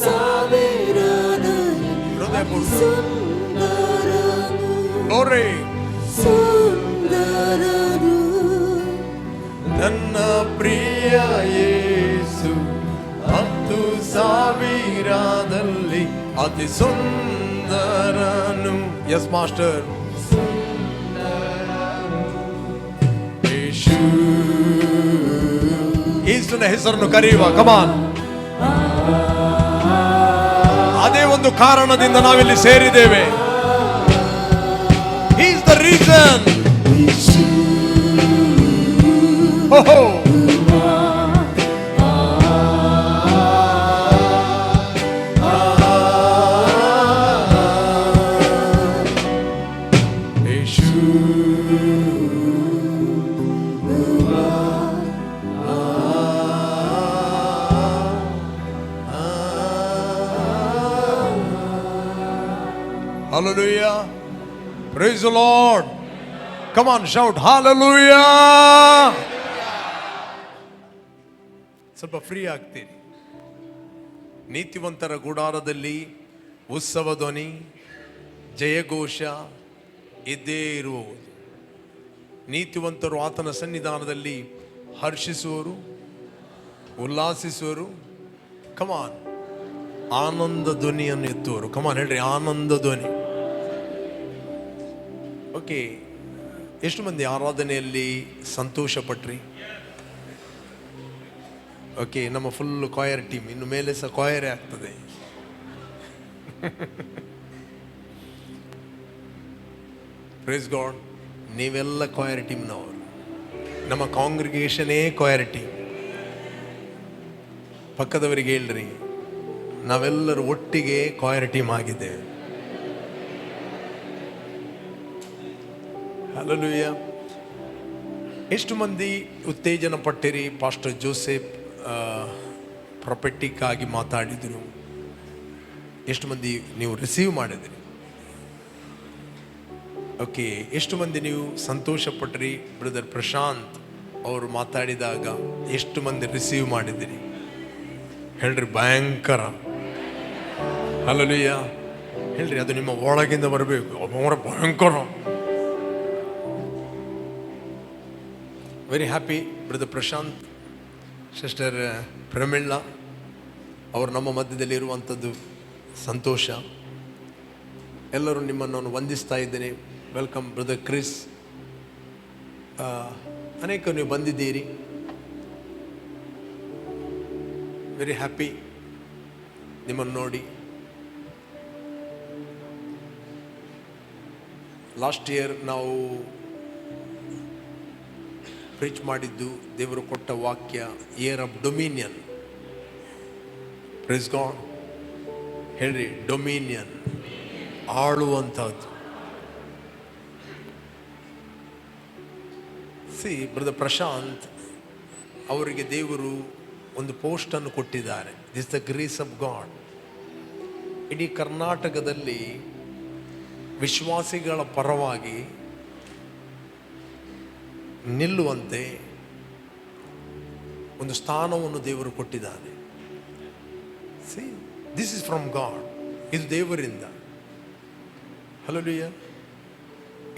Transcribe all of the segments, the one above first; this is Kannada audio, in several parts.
ಸಾವಿರದಲ್ಲಿ ಸುಂದರನು, Glory. ಸುಂದರನು ನನ್ನ ಪ್ರಿಯ ಯೇಸು 10,000ದಲ್ಲಿ ಅತಿ ಸುಂದರನು. S master. ಯೇಸು ಯೇಸುವಿನ ಹೆಸರನ್ನು ಕರೆಯುವ. ಕಮಾನ್. ಅದೇ ಒಂದು ಕಾರಣದಿಂದ ನಾವಿಲ್ಲಿ ಸೇರಿದ್ದೇವೆ. He is the reason. Oh. Hallelujah. Praise the Lord. Come on, shout hallelujah. ಸ್ವಲ್ಪ ಫ್ರೀ ಆಗ್ತೀರಿ. ನೀತಿವಂತರ ಗುಡಾರದಲ್ಲಿ ಉತ್ಸವ ಧ್ವನಿ, ಜಯಘೋಷ ಇದ್ದೇ ಇರುವುದು. ನೀತಿವಂತರು ಆತನ ಸನ್ನಿಧಾನದಲ್ಲಿ ಹರ್ಷಿಸುವರು, ಉಲ್ಲಾಸಿಸುವರು. ಕಮಾನ್, ಆನಂದ ಧ್ವನಿಯನ್ನು ಎತ್ತುವರು. ಕಮಾನ್ ಹೇಳ್ರಿ, ಆನಂದ ಧ್ವನಿ. ಓಕೆ, ಎಷ್ಟು ಮಂದಿ ಆರಾಧನೆಯಲ್ಲಿ ಸಂತೋಷ ಪಟ್ರಿ? ಓಕೆ, ನಮ್ಮ ಫುಲ್ ಕಾಯರ್ ಟೀಮ್, ಇನ್ನು ಮೇಲೆ ಸಹ ಕಾಯರೇ ಆಗ್ತದೆ. Praise God. ನೀವೆಲ್ಲ ಕಾಯರ್ ಟೀಮ್ನವರು. ನಮ್ಮ ಕಾಂಗ್ರಿಗೇಷನೇ ಕಾಯರ್ ಟೀಮ್. ಪಕ್ಕದವರಿಗೆ ಹೇಳ್ರಿ, ನಾವೆಲ್ಲರೂ ಒಟ್ಟಿಗೆ ಕಾಯರ್ ಟೀಮ್ ಆಗಿದ್ದೇವೆ. ಹಲ್ಲೆಲೂಯಾ. ಎಷ್ಟು ಮಂದಿ ಉತ್ತೇಜನ ಪಟ್ಟಿರಿ? ಪಾಸ್ಟರ್ ಜೋಸೆಫ್ ಪ್ರೊಫೆಟಿಕ್ ಆಗಿ ಮಾತಾಡಿದರು. ಎಷ್ಟು ಮಂದಿ ನೀವು ರಿಸೀವ್ ಮಾಡಿದ್ರಿ? ಓಕೆ, ಎಷ್ಟು ಮಂದಿ ನೀವು ಸಂತೋಷ ಪಟ್ರಿ? ಬ್ರದರ್ ಪ್ರಶಾಂತ್ ಅವರು ಮಾತಾಡಿದಾಗ ಎಷ್ಟು ಮಂದಿ ರಿಸೀವ್ ಮಾಡಿದಿರಿ? ಹೇಳ್ರಿ, ಭಯಂಕರ. ಹಲ್ಲೆಲೂಯಾ. ಹೇಳ್ರಿ, ಅದು ನಿಮ್ಮ ಒಳಗಿಂದ ಬರಬೇಕು. ಅವರ ಭಯಂಕರ. Very happy. Brother Prashant, sister Pramila ಅವರು ನಮ್ಮ ಮಧ್ಯದಲ್ಲಿ ಇರುವಂಥದ್ದು ಸಂತೋಷ. ಎಲ್ಲರೂ ನಿಮ್ಮನ್ನು ವಂದಿಸ್ತಾ ಇದ್ದೇನೆ. Welcome brother Chris. ಅನೇಕ ನೀವು ಬಂದಿದ್ದೀರಿ. ವೆರಿ ಹ್ಯಾಪಿ ನಿಮ್ಮನ್ನು ನೋಡಿ. ಲಾಸ್ಟ್ ಇಯರ್ ನಾವು ಪ್ರೀಚ್ ಮಾಡಿದ್ದು ದೇವರು ಕೊಟ್ಟ ವಾಕ್ಯ, year of dominion. Praise God. ಹೇಳ್ರಿ, ಡೊಮಿನಿಯನ್, ಆಳುವಂಥದ್ದು. ಸಿ, ಬ್ರದರ್ ಪ್ರಶಾಂತ್ ಅವರಿಗೆ ದೇವರು ಒಂದು ಪೋಸ್ಟನ್ನು ಕೊಟ್ಟಿದ್ದಾರೆ. This the grace of god. ಇಡೀ ಕರ್ನಾಟಕದಲ್ಲಿ ವಿಶ್ವಾಸಿಗಳ ಪರವಾಗಿ ನಿಲ್ಲುವಂತೆ ಒಂದು ಸ್ಥಾನವನ್ನು ದೇವರು ಕೊಟ್ಟಿದ್ದಾನೆ. C, this is from god. ಇದು ದೇವರಿಂದ. ಹಲ್ಲೆಲೂಯಾ.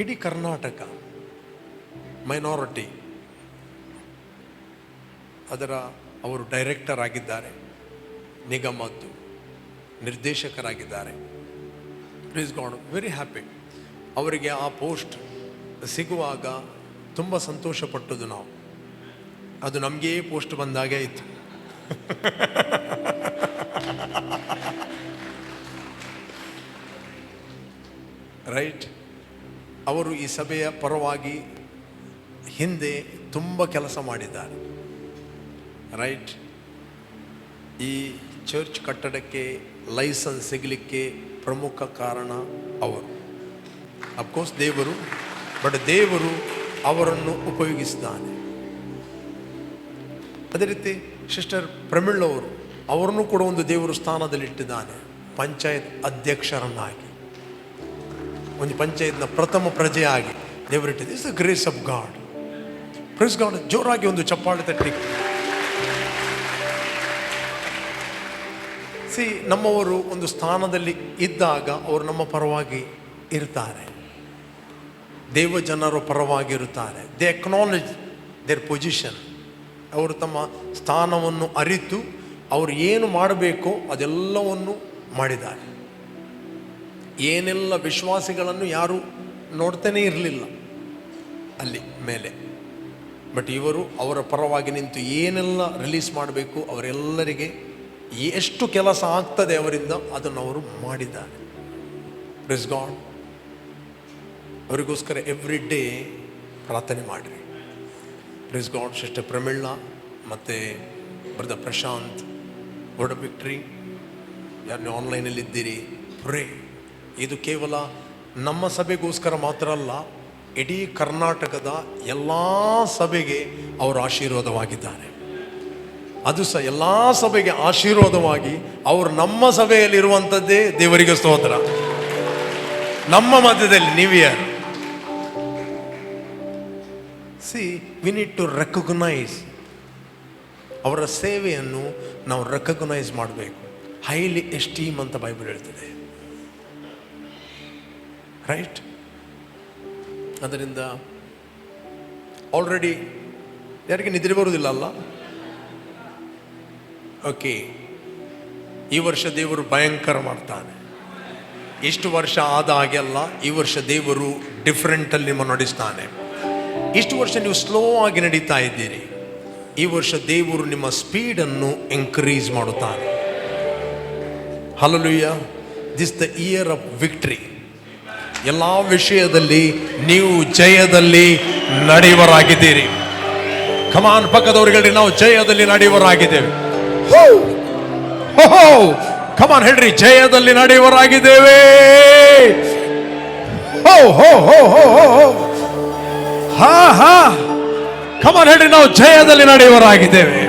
ಇಡೀ ಕರ್ನಾಟಕ ಮೈನಾರಿಟಿ, ಅದರ ಅವರು ಡೈರೆಕ್ಟರ್ ಆಗಿದ್ದಾರೆ, ನಿಗಮದ್ದು ನಿರ್ದೇಶಕರಾಗಿದ್ದಾರೆ. Please God, very happy. ಅವರಿಗೆ ಆ ಪೋಸ್ಟ್ ಸಿಗುವಾಗ ತುಂಬ ಸಂತೋಷಪಟ್ಟದ್ದು ನಾವು. ಅದು ನಮಗೇ ಪೋಸ್ಟ್ ಬಂದಾಗೆ ಆಯಿತು. ರೈಟ್. ಅವರು ಈ ಸಭೆಯ ಪರವಾಗಿ ಹಿಂದೆ ತುಂಬ ಕೆಲಸ ಮಾಡಿದ್ದಾರೆ. ರೈಟ್. ಈ ಚರ್ಚ್ ಕಟ್ಟಡಕ್ಕೆ ಲೈಸೆನ್ಸ್ ಸಿಗಲಿಕ್ಕೆ ಪ್ರಮುಖ ಕಾರಣ ಅವರು. ಅಫ್ಕೋರ್ಸ್ ದೇವರು, ಬಟ್ ದೇವರು ಅವರನ್ನು ಉಪಯೋಗಿಸಿದ್ದಾನೆ. ಅದೇ ರೀತಿ ಸಿಸ್ಟರ್ ಪ್ರಮಿಳ್ ಅವರು, ಅವರನ್ನು ಕೂಡ ಒಂದು ದೇವರು ಸ್ಥಾನದಲ್ಲಿಟ್ಟಿದ್ದಾನೆ. ಪಂಚಾಯತ್ ಅಧ್ಯಕ್ಷರನ್ನಾಗಿ, ಒಂದು ಪಂಚಾಯತ್ನ ಪ್ರಥಮ ಪ್ರಜೆಯಾಗಿ ದೇವರಿಟ್ಟಿದೆ. It's the grace of God. Praise God. ಜೋರಾಗಿ ಒಂದು ಚಪ್ಪಾಳೆ ತಟ್ಟಿ. ನಮ್ಮವರು ಒಂದು ಸ್ಥಾನದಲ್ಲಿ ಇದ್ದಾಗ ಅವರು ನಮ್ಮ ಪರವಾಗಿ ಇರ್ತಾರೆ, ದೇವ ಜನರ ಪರವಾಗಿರುತ್ತಾರೆ. They acknowledge their position. ಅವರು ತಮ್ಮ ಸ್ಥಾನವನ್ನು ಅರಿತು ಅವರು ಏನು ಮಾಡಬೇಕೋ ಅದೆಲ್ಲವನ್ನು ಮಾಡಿದ್ದಾರೆ. ಏನೆಲ್ಲ ವಿಶ್ವಾಸಿಗಳನ್ನು ಯಾರು ನೋಡ್ತಾನೇ ಇರಲಿಲ್ಲ ಅಲ್ಲಿ ಮೇಲೆ, ಬಟ್ ಇವರು ಅವರ ಪರವಾಗಿ ನಿಂತು ಏನೆಲ್ಲ ರಿಲೀಸ್ ಮಾಡಬೇಕು ಅವರೆಲ್ಲರಿಗೆ ಎಷ್ಟು ಕೆಲಸ ಆಗ್ತದೆ ಅವರಿಂದ ಅದನ್ನು ಅವರು ಮಾಡಿದ್ದಾರೆ. Praise God. ಅವರಿಗೋಸ್ಕರ ಎವ್ರಿ ಡೇ ಪ್ರಾರ್ಥನೆ ಮಾಡಿರಿ. Praise God. ಸಿಸ್ಟರ್ ಪ್ರಮೀಳಾ ಮತ್ತು brother Prashant, word of victory, ಯಾರು ನೀವು ಆನ್ಲೈನಲ್ಲಿದ್ದೀರಿ, ಪ್ರೇ. ಇದು ಕೇವಲ ನಮ್ಮ ಸಭೆಗೋಸ್ಕರ ಮಾತ್ರ ಅಲ್ಲ, ಇಡೀ ಕರ್ನಾಟಕದ ಎಲ್ಲ ಸಭೆಗೆ ಅವರು ಆಶೀರ್ವಾದವಾಗಿದ್ದಾರೆ. ಅದು ಸಹ ಎಲ್ಲ ಸಭೆಗೆ ಆಶೀರ್ವಾದವಾಗಿ ಅವರು ನಮ್ಮ ಸಭೆಯಲ್ಲಿರುವಂಥದ್ದೇ ದೇವರಿಗೆ ಸ್ತೋತ್ರ. ನಮ್ಮ ಮಧ್ಯದಲ್ಲಿ ನೀವ್ಯಾರು? ವಿ ನೀಡ್ ಟು ರೆಕಗ್ನೈಸ್ ಅವರ ಸೇವೆಯನ್ನು ನಾವು ರೆಕಗ್ನೈಸ್ ಮಾಡಬೇಕು. ಹೈಲಿ ಎಸ್ಟೀಮ್ ಅಂತ ಬೈಬಲ್ ಹೇಳ್ತದೆ, ರೈಟ್? ಅದರಿಂದ ಆಲ್ರೆಡಿ ಯಾರಿಗೆ ನಿದ್ರೆ ಬರುವುದಿಲ್ಲ ಅಲ್ಲ? ಓಕೆ, ಈ ವರ್ಷ ದೇವರು ಭಯಂಕರ ಮಾಡ್ತಾನೆ. ಇಷ್ಟು ವರ್ಷ ಆದ ಹಾಗೆ ಅಲ್ಲ, ಈ ವರ್ಷ ದೇವರು ಡಿಫ್ರೆಂಟಲ್ಲಿ ನಿಮ್ಮ ನಡೆಸ್ತಾನೆ. ಇಷ್ಟು ವರ್ಷ ನೀವು ಸ್ಲೋ ಆಗಿ ನಡೀತಾ ಇದ್ದೀರಿ, ಈ ವರ್ಷ ದೇವರು ನಿಮ್ಮ ಸ್ಪೀಡನ್ನು ಎಂಕರೇಜ್ ಮಾಡುತ್ತಾನೆ. Hallelujah. This the year of victory. ಎಲ್ಲ ವಿಷಯದಲ್ಲಿ ನೀವು ಜಯದಲ್ಲಿ ನಡೆಯುವರಾಗಿದ್ದೀರಿ. ಕಮಾನ್, ಪಕ್ಕದವರಿಗೆ ನಾವು ಜಯದಲ್ಲಿ ನಡೆಯುವರಾಗಿದ್ದೇವೆ. ಕಮಾನ್ ಹೇಳ್ರಿ, ಜಯದಲ್ಲಿ ನಡೆಯುವರಾಗಿದ್ದೇವೆ. ಕಮಾನ್ ಹೇಳ್ರಿ, ನಾವು ಜಯದಲ್ಲಿ ನಡೆಯುವರಾಗಿದ್ದೇವೆ.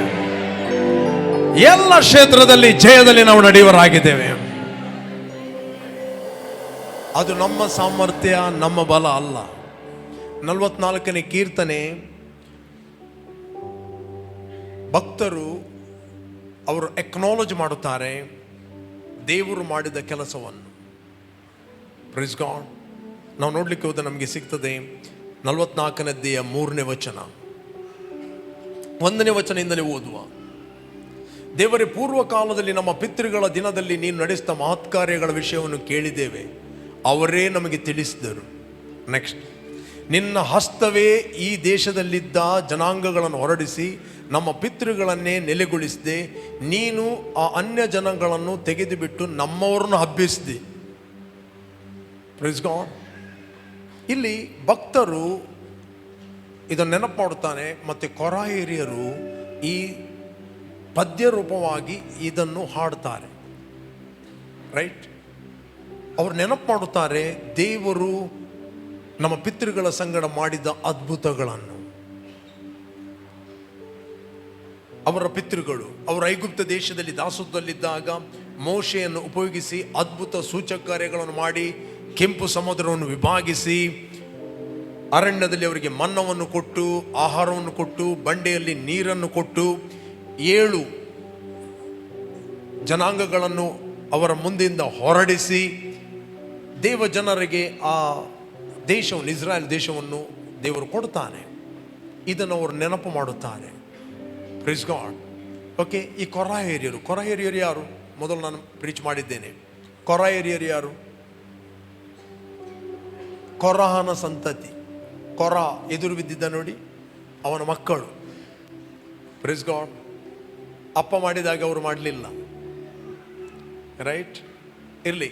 ಎಲ್ಲ ಕ್ಷೇತ್ರದಲ್ಲಿ ಜಯದಲ್ಲಿ ನಾವು ನಡೆಯುವರಾಗಿದ್ದೇವೆ. ಅದು ನಮ್ಮ ಸಾಮರ್ಥ್ಯ, ನಮ್ಮ ಬಲ ಅಲ್ಲ. 44ನೇ ಕೀರ್ತನೆ, ಭಕ್ತರು ಅವರು ಎಕ್ನಾಲಜ್ ಮಾಡುತ್ತಾರೆ ದೇವರು ಮಾಡಿದ ಕೆಲಸವನ್ನು. Praise God. ನಾವು ನೋಡ್ಲಿಕ್ಕೆ ಹೋದ ನಮಗೆ ಸಿಗ್ತದೆ 44ನೇ ಅಧ್ಯಾಯ 3ನೇ ವಚನ, 1ನೇ ವಚನದಿಂದಲೇ ಓದುವ. ದೇವರೇ, ಪೂರ್ವ ಕಾಲದಲ್ಲಿ ನಮ್ಮ ಪಿತೃಗಳ ದಿನದಲ್ಲಿ ನೀನು ನಡೆಸಿದ ಮಹತ್ಕಾರ್ಯಗಳ ವಿಷಯವನ್ನು ಕೇಳಿದ್ದೇವೆ, ಅವರೇ ನಮಗೆ ತಿಳಿಸಿದರು. ನೆಕ್ಸ್ಟ್, ನಿನ್ನ ಹಸ್ತವೇ ಈ ದೇಶದಲ್ಲಿದ್ದ ಜನಾಂಗಗಳನ್ನು ಹೊರಡಿಸಿ ನಮ್ಮ ಪಿತೃಗಳನ್ನೇ ನೆಲೆಗೊಳಿಸಿದೆ. ನೀನು ಆ ಅನ್ಯ ಜನಗಳನ್ನು ತೆಗೆದುಬಿಟ್ಟು ನಮ್ಮವ್ರನ್ನ ಹಬ್ಬಿಸಿದೆ. Praise God. ಇಲ್ಲಿ ಭಕ್ತರು ಇದನ್ನು ನೆನಪು ಮಾಡುತ್ತಾನೆ, ಮತ್ತು ಕೊರಾಹಿರಿಯರು ಈ ಪದ್ಯ ರೂಪವಾಗಿ ಇದನ್ನು ಹಾಡ್ತಾರೆ, ರೈಟ್? ಅವರು ನೆನಪು ಮಾಡುತ್ತಾರೆ ದೇವರು ನಮ್ಮ ಪಿತೃಗಳ ಸಂಗಡ ಮಾಡಿದ ಅದ್ಭುತಗಳನ್ನು. ಅವರ ಪಿತೃಗಳು ಅವರು ಐಗುಪ್ತ ದೇಶದಲ್ಲಿ ದಾಸತ್ವದಲ್ಲಿದ್ದಾಗ ಮೋಶೆಯನ್ನು ಉಪಯೋಗಿಸಿ ಅದ್ಭುತ ಸೂಚಕ ಕಾರ್ಯಗಳನ್ನು ಮಾಡಿ ಕೆಂಪು ಸಮುದ್ರವನ್ನು ವಿಭಾಗಿಸಿ ಅರಣ್ಯದಲ್ಲಿ ಅವರಿಗೆ ಮನ್ನವನ್ನು ಕೊಟ್ಟು ಆಹಾರವನ್ನು ಕೊಟ್ಟು ಬಂಡೆಯಲ್ಲಿ ನೀರನ್ನು ಕೊಟ್ಟು 7 ಜನಾಂಗಗಳನ್ನು ಅವರ ಮುಂದಿಂದ ಹೊರಡಿಸಿ ದೇವ ಜನರಿಗೆ ಆ ದೇಶವನ್ನು, ಇಸ್ರಾಯೇಲ್ ದೇಶವನ್ನು ದೇವರು ಕೊಡ್ತಾನೆ. ಇದನ್ನು ಅವರು ನೆನಪು ಮಾಡುತ್ತಾರೆ. Praise God. ಓಕೆ, ಈ ಕೊರಾಹಿರಿಯರು ಯಾರು? ಮೊದಲು ನಾನು ಪ್ರೀಚ್ ಮಾಡಿದ್ದೇನೆ. ಕೊರಾಹಿರಿಯರು ಯಾರು? ಕೊರಹನ ಸಂತತಿ. ಕೊರ ಎದುರು ಬಿದ್ದಿದ್ದ ನೋಡಿ, ಅವನ ಮಕ್ಕಳು. Praise God. ಅಪ್ಪ ಮಾಡಿದಾಗ ಅವರು ಮಾಡಲಿಲ್ಲ, ರೈಟ್? ಇರಲಿ.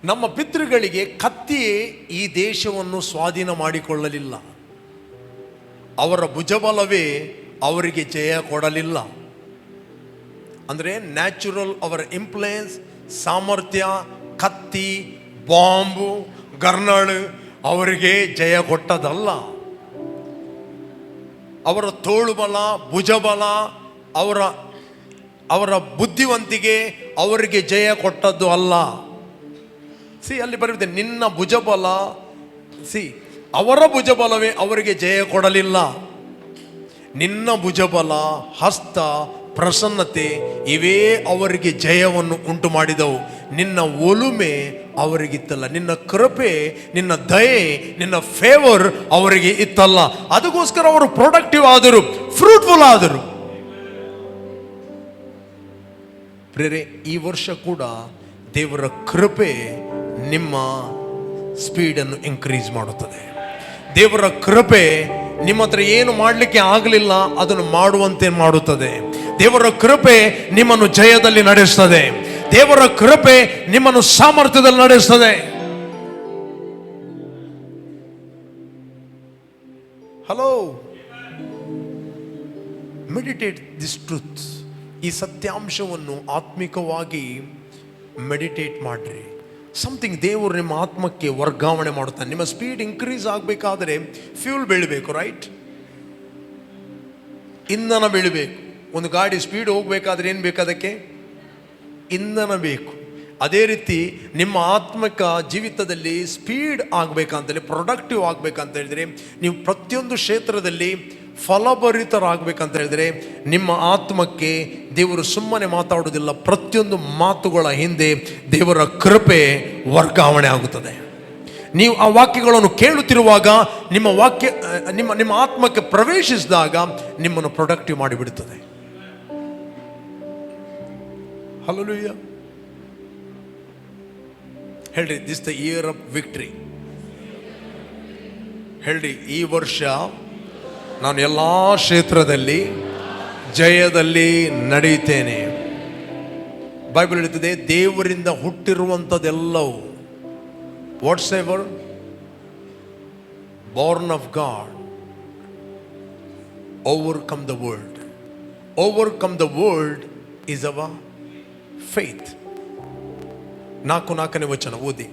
ನಮ್ಮ ಪಿತೃಗಳಿಗೆ ಕತ್ತಿಯೇ ಈ ದೇಶವನ್ನು ಸ್ವಾಧೀನ ಮಾಡಿಕೊಳ್ಳಲಿಲ್ಲ. ಅವರ ಭುಜಬಲವೇ ಅವರಿಗೆ ಜಯ ಕೊಡಲಿಲ್ಲ. ಅಂದರೆ ನ್ಯಾಚುರಲ್ ಅವರ ಇನ್ಫ್ಲುಯೆನ್ಸ್, ಸಾಮರ್ಥ್ಯ, ಕತ್ತಿ, ಬಾಂಬು, ಗರ್ನಾಳು ಅವರಿಗೆ ಜಯ ಕೊಟ್ಟದಲ್ಲ. ಅವರ ತೋಳುಬಲ, ಭುಜಬಲ, ಅವರ ಬುದ್ಧಿವಂತಿಕೆ ಅವರಿಗೆ ಜಯ ಕೊಟ್ಟದ್ದು ಅಲ್ಲ. ಅಲ್ಲಿ ಬರೆದಿದೆ, ನಿನ್ನ ಭುಜಬಲ. ಅವರ ಭುಜಬಲವೇ ಅವರಿಗೆ ಜಯ ಕೊಡಲಿಲ್ಲ. ನಿನ್ನ ಭುಜಬಲ, ಹಸ್ತ, ಪ್ರಸನ್ನತೆ ಇವೇ ಅವರಿಗೆ ಜಯವನ್ನು ಉಂಟು ಮಾಡಿದವು. ನಿನ್ನ ಒಲುಮೆ ಅವರಿಗಿತ್ತಲ್ಲ, ನಿನ್ನ ಕೃಪೆ, ನಿನ್ನ ದಯೆ, ನಿನ್ನ ಫೇವರ್ ಅವರಿಗೆ ಇತ್ತಲ್ಲ. ಅದಕ್ಕೋಸ್ಕರ ಅವರು ಪ್ರೊಡಕ್ಟಿವ್ ಆದರು, ಫ್ರೂಟ್ಫುಲ್ ಆದರು. ಪ್ರೇರೆ, ಈ ವರ್ಷ ಕೂಡ ದೇವರ ಕೃಪೆ ನಿಮ್ಮ ಸ್ಪೀಡನ್ನು ಇನ್ಕ್ರೀಸ್ ಮಾಡುತ್ತದೆ. ದೇವರ ಕೃಪೆ ನಿಮ್ಮ ಹತ್ರ ಏನು ಮಾಡಲಿಕ್ಕೆ ಆಗಲಿಲ್ಲ ಅದನ್ನು ಮಾಡುವಂತೆ ಮಾಡುತ್ತದೆ. ದೇವರ ಕೃಪೆ ನಿಮ್ಮನ್ನು ಜಯದಲ್ಲಿ ನಡೆಸ್ತದೆ. ದೇವರ ಕೃಪೆ ನಿಮ್ಮನ್ನು ಸಾಮರ್ಥ್ಯದಲ್ಲಿ ನಡೆಸ್ತದೆ. Hello, meditate this truth. ಈ ಸತ್ಯಾಂಶವನ್ನು ಆತ್ಮಿಕವಾಗಿ ಮೆಡಿಟೇಟ್ ಮಾಡ್ರಿ. ಸಮಥಿಂಗ್ ದೇವರು ನಿಮ್ಮ ಆತ್ಮಕ್ಕೆ ವರ್ಗಾವಣೆ ಮಾಡುತ್ತಾನೆ. ನಿಮ್ಮ ಸ್ಪೀಡ್ ಇನ್ಕ್ರೀಸ್ ಆಗಬೇಕಾದ್ರೆ ಫ್ಯೂಲ್ ಬೀಳಬೇಕು, ರೈಟ್? ಇಂಧನ ಬೀಳಬೇಕು. ಒಂದು ಗಾಡಿ ಸ್ಪೀಡ್ ಹೋಗ್ಬೇಕಾದ್ರೆ ಏನು ಬೇಕು? ಅದಕ್ಕೆ ಇಂಧನ ಬೇಕು. ಅದೇ ರೀತಿ ನಿಮ್ಮ ಆತ್ಮಿಕ ಜೀವಿತದಲ್ಲಿ ಸ್ಪೀಡ್ ಆಗಬೇಕಂತೇಳಿ, ಪ್ರೊಡಕ್ಟಿವ್ ಆಗಬೇಕಂತ ಹೇಳಿದ್ರೆ, ನೀವು ಪ್ರತಿಯೊಂದು ಕ್ಷೇತ್ರದಲ್ಲಿ ಫಲಭರಿತರಾಗಬೇಕಂತ ಹೇಳಿದ್ರೆ, ನಿಮ್ಮ ಆತ್ಮಕ್ಕೆ ದೇವರು ಸುಮ್ಮನೆ ಮಾತಾಡುವುದಿಲ್ಲ. ಪ್ರತಿಯೊಂದು ಮಾತುಗಳ ಹಿಂದೆ ದೇವರ ಕೃಪೆ ವರ್ಗಾವಣೆ ಆಗುತ್ತದೆ. ನೀವು ಆ ವಾಕ್ಯಗಳನ್ನು ಕೇಳುತ್ತಿರುವಾಗ ನಿಮ್ಮ ಆತ್ಮಕ್ಕೆ ಪ್ರವೇಶಿಸಿದಾಗ ನಿಮ್ಮನ್ನು ಪ್ರೊಡಕ್ಟಿವ್ ಮಾಡಿಬಿಡುತ್ತದೆ. ಹಲ್ಲೆಲೂಯಾ. ಹೇಳ್ರಿ, this the year of victory. ಹೇಳ್ರಿ, ಈ ವರ್ಷ ನಾನು ಎಲ್ಲ ಕ್ಷೇತ್ರದಲ್ಲಿ ಜಯದಲ್ಲಿ ನಡೆಯುತ್ತೇನೆ. ಬೈಬಲ್ ಹೇಳ್ತದೆ, ದೇವರಿಂದ ಹುಟ್ಟಿರುವಂಥದ್ದೆಲ್ಲವೂ, whatsoever born of God overcome the world. Overcome the world is our faith. 4:4 ವಚನ ಓದಿ.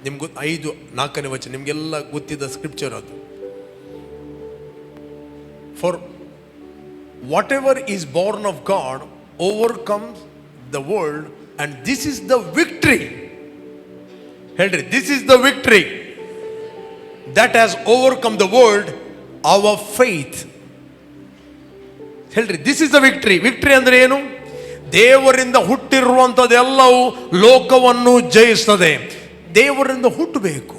ನಿಮ್ಗೆ 5:4 ವಚನ ನಿಮಗೆಲ್ಲ ಗೊತ್ತಿದ್ದ ಸ್ಕ್ರಿಪ್ಚರ್ ಅದು. For whatever is born of God overcomes the world, and this is the victory. ಹೇಳ್ರಿ, this is the victory that has overcome the world, our faith. ಹೇಳ್ರಿ, this is the victory. Victory ಅಂದ್ರೆ ಏನು? ದೇವರಿಂದ ಹುಟ್ಟಿರುವಂಥದ್ದೆಲ್ಲವೂ ಲೋಕವನ್ನು ಜಯಿಸ್ತದೆ. ದೇವರಿಂದ ಹುಟ್ಟಬೇಕು.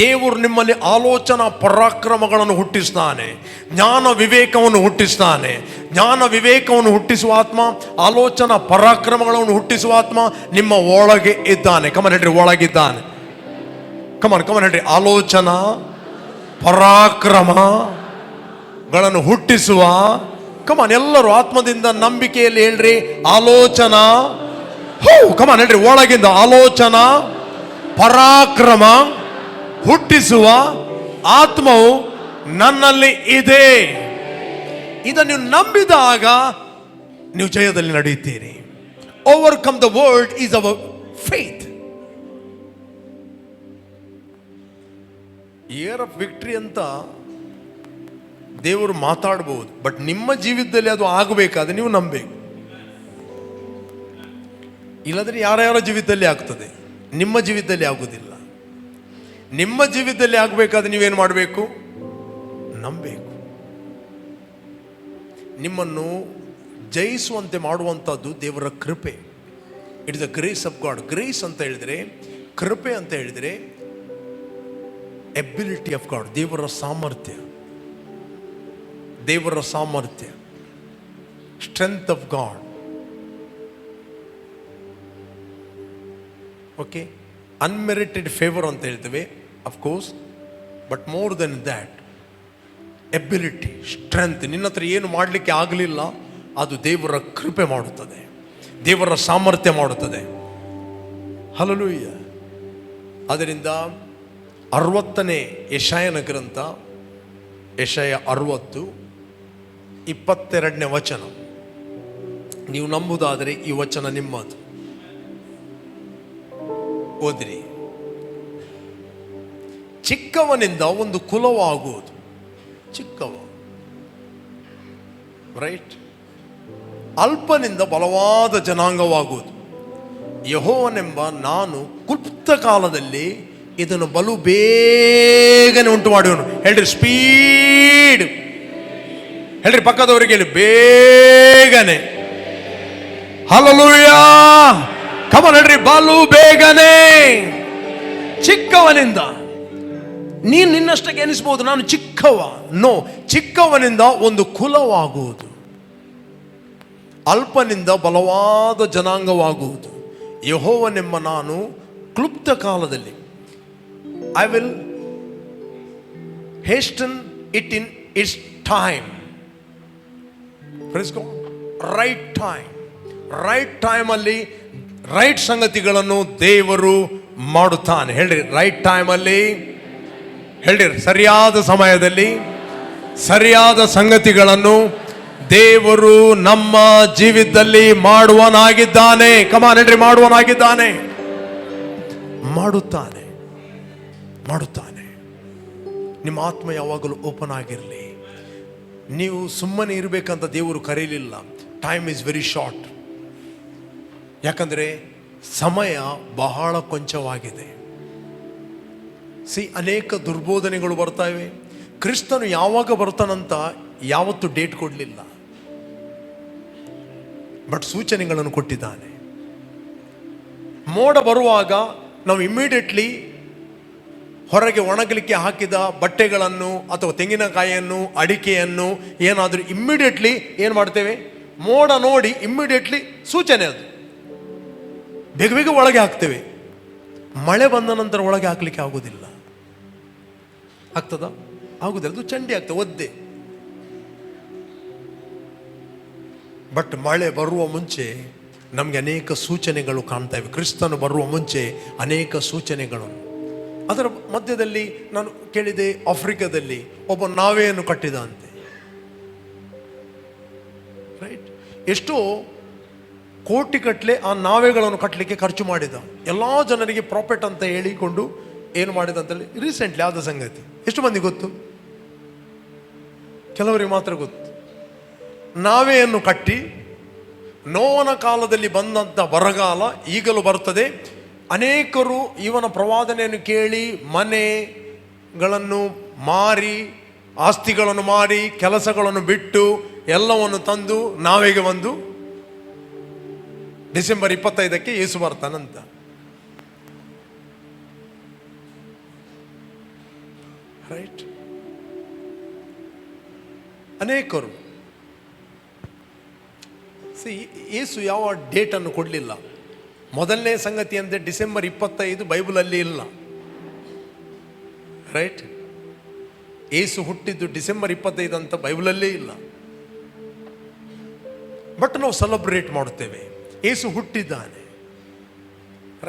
ದೇವರು ನಿಮ್ಮಲ್ಲಿ ಆಲೋಚನಾ ಪರಾಕ್ರಮಗಳನ್ನು ಹುಟ್ಟಿಸ್ತಾನೆ, ಜ್ಞಾನ ವಿವೇಕವನ್ನು ಹುಟ್ಟಿಸ್ತಾನೆ. ಜ್ಞಾನ ವಿವೇಕವನ್ನು ಹುಟ್ಟಿಸುವ ಆತ್ಮ, ಆಲೋಚನಾ ಪರಾಕ್ರಮಗಳನ್ನು ಹುಟ್ಟಿಸುವ ಆತ್ಮ ನಿಮ್ಮ ಒಳಗೆ ಇದ್ದಾನೆ. ಕಮನ್ ಹೇಳ್ರಿ, ಒಳಗಿದ್ದಾನೆ. ಕಮನ್ ಹೇಳ್ರಿ, ಆಲೋಚನಾ ಪರಾಕ್ರಮಗಳನ್ನು ಹುಟ್ಟಿಸುವ. ಕಮನ್ ಎಲ್ಲರೂ ಆತ್ಮದಿಂದ ನಂಬಿಕೆಯಲ್ಲಿ ಹೇಳ್ರಿ, ಆಲೋಚನಾ. ಕಮನ್ ಹೇಳ್ರಿ, ಒಳಗಿಂದ ಆಲೋಚನಾ ಪರಾಕ್ರಮ ಹುಟ್ಟಿಸುವ ಆತ್ಮವು ನನ್ನಲ್ಲಿ ಇದೆ. ಇದನ್ನು ನೀವು ನಂಬಿದಾಗ ನೀವು ಜಯದಲ್ಲಿ ನಡೆಯುತ್ತೀರಿ. Overcome the world is our faith. Year of victory ಅಂತ ದೇವರು ಮಾತಾಡಬಹುದು, ಬಟ್ ನಿಮ್ಮ ಜೀವಿತದಲ್ಲಿ ಅದು ಆಗಬೇಕಾದ್ರೆ ನೀವು ನಂಬಬೇಕು. ಇಲ್ಲದ್ರೆ ಯಾರ್ಯಾರ ಜೀವಿತದಲ್ಲಿ ಆಗ್ತದೆ, ನಿಮ್ಮ ಜೀವಿತದಲ್ಲಿ ಆಗುವುದಿಲ್ಲ. ನಿಮ್ಮ ಜೀವಿತದಲ್ಲಿ ಆಗಬೇಕಾದ್ರೆ ನೀವೇನು ಮಾಡಬೇಕು? ನಂಬಬೇಕು. ನಿಮ್ಮನ್ನು ಜಯಿಸುವಂತೆ ಮಾಡುವಂಥದ್ದು ದೇವರ ಕೃಪೆ. It is the grace of god. Grace ಅಂತ ಹೇಳಿದರೆ, ಕೃಪೆ ಅಂತ ಹೇಳಿದರೆ ಎಬಿಲಿಟಿ ಆಫ್ ಗಾಡ್, ದೇವರ ಸಾಮರ್ಥ್ಯ. ದೇವರ ಸಾಮರ್ಥ್ಯ, strength of God. Okay, unmerited favour ಅಂತ ಹೇಳ್ತೇವೆ, of course, but more than that ability, strength. ನಿನ್ನ ಹತ್ರ ಏನು ಮಾಡಲಿಕ್ಕೆ ಆಗಲಿಲ್ಲ, ಅದು ದೇವರ ಕೃಪೆ ಮಾಡುತ್ತದೆ, ದೇವರ ಸಾಮರ್ಥ್ಯ ಮಾಡುತ್ತದೆ. ಹಲ್ಲೆಲೂಯ. ಅದರಿಂದ 60ನೇ ಯೆಶಾಯನ ಗ್ರಂಥ, ಯೆಶಾಯ 60, 22ನೇ ವಚನ. ನೀವು ನಂಬುದಾದರೆ ಈ ವಚನ ನಿಮ್ಮದು. ಓದಿರಿ. ಚಿಕ್ಕವನಿಂದ ಒಂದು ಕುಲವಾಗುವುದು. ಚಿಕ್ಕವ, ರೈಟ್? ಅಲ್ಪನಿಂದ ಬಲವಾದ ಜನಾಂಗವಾಗುವುದು. ಯೆಹೋವನೆಂಬ ನಾನು ಕ್ಲುಪ್ತ ಕಾಲದಲ್ಲಿ ಇದನ್ನು ಬಲು ಬೇಗನೆ ಉಂಟು ಮಾಡುವನು. ಹೇಳ್ರಿ, ಸ್ಪೀಡ್. ಹೇಳ್ರಿ ಪಕ್ಕದವರಿಗೆ ಹೇಳಿ, ಬೇಗನೆ. ಹಲ್ಲೆಲೂಯಾ. ಕಮಾನ್ ಹೇಳ್ರಿ, ಬಾಲು ಬೇಗನೆ. ಚಿಕ್ಕವನಿಂದ ನೀನು ನಿನ್ನಷ್ಟಕ್ಕೆ ಎನಿಸ್ಬೋದು, ನಾನು ಚಿಕ್ಕವ. ನೋ, ಚಿಕ್ಕವನಿಂದ ಒಂದು ಕುಲವಾಗುವುದು, ಅಲ್ಪನಿಂದ ಬಲವಾದ ಜನಾಂಗವಾಗುವುದು. ಯೆಹೋವನೆಂಬ ನಾನು ಕ್ಲುಪ್ತ ಕಾಲದಲ್ಲಿ, I will hasten it in its time. Right time, right ಟೈಮಲ್ಲಿ ರೈಟ್ ಸಂಗತಿಗಳನ್ನು ದೇವರು ಮಾಡುತ್ತಾನೆ. ಹೇಳ್ರಿ, ರೈಟ್ ಟೈಮಲ್ಲಿ. ಹೇಳ್ರಿ, ಸರಿಯಾದ ಸಮಯದಲ್ಲಿ ಸರಿಯಾದ ಸಂಗತಿಗಳನ್ನು ದೇವರು ನಮ್ಮ ಜೀವಿತದಲ್ಲಿ ಮಾಡುವನಾಗಿದ್ದಾನೆ. ಕಮಾನ್ ಹೇಳ್ರಿ, ಮಾಡುವನಾಗಿದ್ದಾನೆ. ಮಾಡುತ್ತಾನೆ, ಮಾಡುತ್ತಾನೆ. ನಿಮ್ಮ ಆತ್ಮ ಯಾವಾಗಲೂ ಓಪನ್ ಆಗಿರಲಿ. ನೀವು ಸುಮ್ಮನೆ ಇರಬೇಕಂತ ದೇವರು ಕರೀಲಿಲ್ಲ. Time is very short. ಯಾಕಂದರೆ ಸಮಯ ಬಹಳ ಕೊಂಚವಾಗಿದೆ. ಅನೇಕ ದುರ್ಬೋಧನೆಗಳು ಬರ್ತಾ ಇವೆ. ಕ್ರಿಸ್ತನು ಯಾವಾಗ ಬರ್ತಾನಂತ ಯಾವತ್ತು ಡೇಟ್ ಕೊಡಲಿಲ್ಲ, ಬಟ್ ಸೂಚನೆಗಳನ್ನು ಕೊಟ್ಟಿದ್ದಾನೆ. ಮೋಡ ಬರುವಾಗ ನಾವು ಇಮ್ಮಿಡಿಯೇಟ್ಲಿ ಹೊರಗೆ ಒಣಗಲಿಕ್ಕೆ ಹಾಕಿದ ಬಟ್ಟೆಗಳನ್ನು ಅಥವಾ ತೆಂಗಿನಕಾಯಿಯನ್ನು, ಅಡಿಕೆಯನ್ನು ಏನಾದರೂ ಇಮ್ಮಿಡಿಯೇಟ್ಲಿ ಏನು ಮಾಡ್ತೇವೆ, ಮೋಡ ನೋಡಿ ಇಮ್ಮಿಡಿಯೇಟ್ಲಿ ಸೂಚನೆ, ಅದು ಬೇಗ ಬೇಗ ಒಳಗೆ ಹಾಕ್ತೇವೆ. ಮಳೆ ಬಂದ ನಂತರ ಒಳಗೆ ಹಾಕ್ಲಿಕ್ಕೆ ಆಗೋದಿಲ್ಲ. ಆಗ್ತದ? ಆಗುದಿಲ್ಲ, ಅದು ಚಂಡಿ ಆಗ್ತದೆ, ಒದ್ದೆ. ಬಟ್ ಮಳೆ ಬರುವ ಮುಂಚೆ ನಮಗೆ ಅನೇಕ ಸೂಚನೆಗಳು ಕಾಣ್ತಾ ಇವೆ. ಕ್ರಿಸ್ತನು ಬರುವ ಮುಂಚೆ ಅನೇಕ ಸೂಚನೆಗಳು. ಅದರ ಮಧ್ಯದಲ್ಲಿ ನಾನು ಕೇಳಿದೆ, ಆಫ್ರಿಕಾದಲ್ಲಿ ಒಬ್ಬ ನಾವೆಯನ್ನು ಕಟ್ಟಿದ ಅಂತೆ. ರೈಟ್, ಎಷ್ಟೋ ಕೋಟಿಗಟ್ಟಲೆ ಆ ನಾವೆಗಳನ್ನು ಕಟ್ಟಲಿಕ್ಕೆ ಖರ್ಚು ಮಾಡಿದ. ಎಲ್ಲ ಜನರಿಗೆ ಪ್ರಾಫಿಟ್ ಅಂತ ಹೇಳಿಕೊಂಡು ಏನು ಮಾಡಿದ ಅಂತೇಳಿ ರೀಸೆಂಟ್ಲಿ ಆದ ಸಂಗತಿ. ಎಷ್ಟು ಮಂದಿ ಗೊತ್ತು? ಕೆಲವರಿಗೆ ಮಾತ್ರ ಗೊತ್ತು. ನಾವೆಯನ್ನು ಕಟ್ಟಿ ನೋವನ ಕಾಲದಲ್ಲಿ ಬಂದಂಥ ಬರಗಾಲ ಈಗಲೂ ಬರ್ತದೆ. ಅನೇಕರು ಇವನ ಪ್ರವಾದನೆಯನ್ನು ಕೇಳಿ ಮನೆಗಳನ್ನು ಮಾರಿ, ಆಸ್ತಿಗಳನ್ನು ಮಾರಿ, ಕೆಲಸಗಳನ್ನು ಬಿಟ್ಟು ಎಲ್ಲವನ್ನು ತಂದು ನಾವೆಗೆ ಬಂದು ಡಿಸೆಂಬರ್ 25 ಯೇಸು ಬರ್ತಾನಂತ. ರೈಟ್, ಅನೇಕರು ಯೇಸು ಯಾವ ಡೇಟನ್ನು ಕೊಡಲಿಲ್ಲ. ಮೊದಲನೇ ಸಂಗತಿ ಅಂದರೆ ಡಿಸೆಂಬರ್ 25 ಬೈಬಲಲ್ಲಿ ಇಲ್ಲ. ರೈಟ್, ಯೇಸು ಹುಟ್ಟಿದ್ದು ಡಿಸೆಂಬರ್ 25 ಅಂತ ಬೈಬಲಲ್ಲೇ ಇಲ್ಲ. ಬಟ್ ನಾವು ಸೆಲೆಬ್ರೇಟ್ ಮಾಡುತ್ತೇವೆ, ಯೇಸು ಹುಟ್ಟಿದ್ದಾನೆ.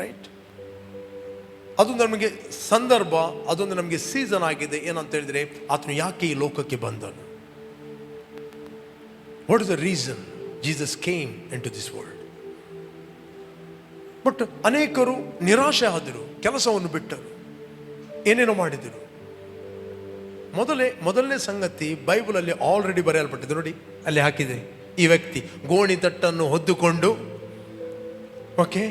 ರೈಟ್, ಅದೊಂದು ನಮಗೆ ಸಂದರ್ಭ, ಅದೊಂದು ನಮಗೆ ಸೀಸನ್ ಆಗಿದೆ. ಏನಂತ ಹೇಳಿದ್ರೆ, ಆತನು ಯಾಕೆ ಈ ಲೋಕಕ್ಕೆ ಬಂದನು? What is the reason Jesus came into this world? But ಅನೇಕರು ನಿರಾಶೆ ಆದರು, ಕೆಲಸವನ್ನು ಬಿಟ್ಟರು, ಏನೇನೋ ಮಾಡಿದರು. ಮೊದಲನೇ ಸಂಗತಿ ಬೈಬಲಲ್ಲಿ ಆಲ್ರೆಡಿ ಬರೆಯಲ್ಪಟ್ಟಿದೆ ನೋಡಿ, ಅಲ್ಲಿ ಹಾಕಿದೆ. ಈ ವ್ಯಕ್ತಿ ಗೋಣಿ ತಟ್ಟನ್ನು ಹೊದ್ದುಕೊಂಡು, ಓಕೆ,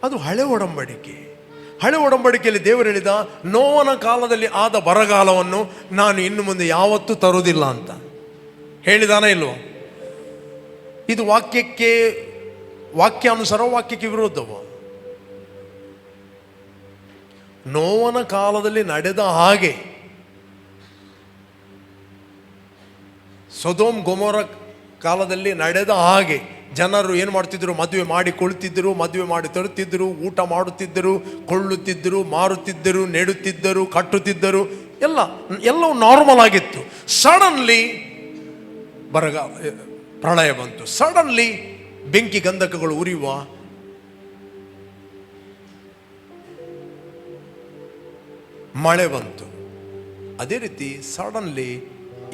ಅದು ಹಳೆ ಒಡಂಬಡಿಕೆ. ಹಳೆ ಒಡಂಬಡಿಕೆಯಲ್ಲಿ ದೇವರು ಹೇಳಿದ, ನೋವನ ಕಾಲದಲ್ಲಿ ಆದ ಬರಗಾಲವನ್ನು ನಾನು ಇನ್ನು ಮುಂದೆ ಯಾವತ್ತೂ ತರುವುದಿಲ್ಲ ಅಂತ ಹೇಳಿದಾನ ಇಲ್ವೋ? ಇದು ವಾಕ್ಯಾನುಸಾರ ವಾಕ್ಯಕ್ಕೆ ವಿರೋಧವ. ನೋವನ ಕಾಲದಲ್ಲಿ ನಡೆದ ಹಾಗೆ, ಸೊದೋಮ್ ಗೊಮೋರ ಕಾಲದಲ್ಲಿ ನಡೆದ ಹಾಗೆ ಜನರು ಏನು ಮಾಡ್ತಿದ್ರು? ಮದುವೆ ಮಾಡಿ ಕೊಳ್ತಿದ್ದರು, ಮದುವೆ ಮಾಡಿ ತರುತ್ತಿದ್ದರು, ಊಟ ಮಾಡುತ್ತಿದ್ದರು, ಕೊಳ್ಳುತ್ತಿದ್ದರು, ಮಾರುತ್ತಿದ್ದರು, ನೆಡುತ್ತಿದ್ದರು, ಕಟ್ಟುತ್ತಿದ್ದರು, ಎಲ್ಲವೂ ನಾರ್ಮಲ್ ಆಗಿತ್ತು. ಸಡನ್ಲಿ ಪ್ರಳಯ ಬಂತು. ಸಡನ್ಲಿ ಬೆಂಕಿ ಗಂಧಕಗಳು ಉರಿಯುವ, ಮಳೆ ಬಂತು. ಅದೇ ರೀತಿ ಸಡನ್ಲಿ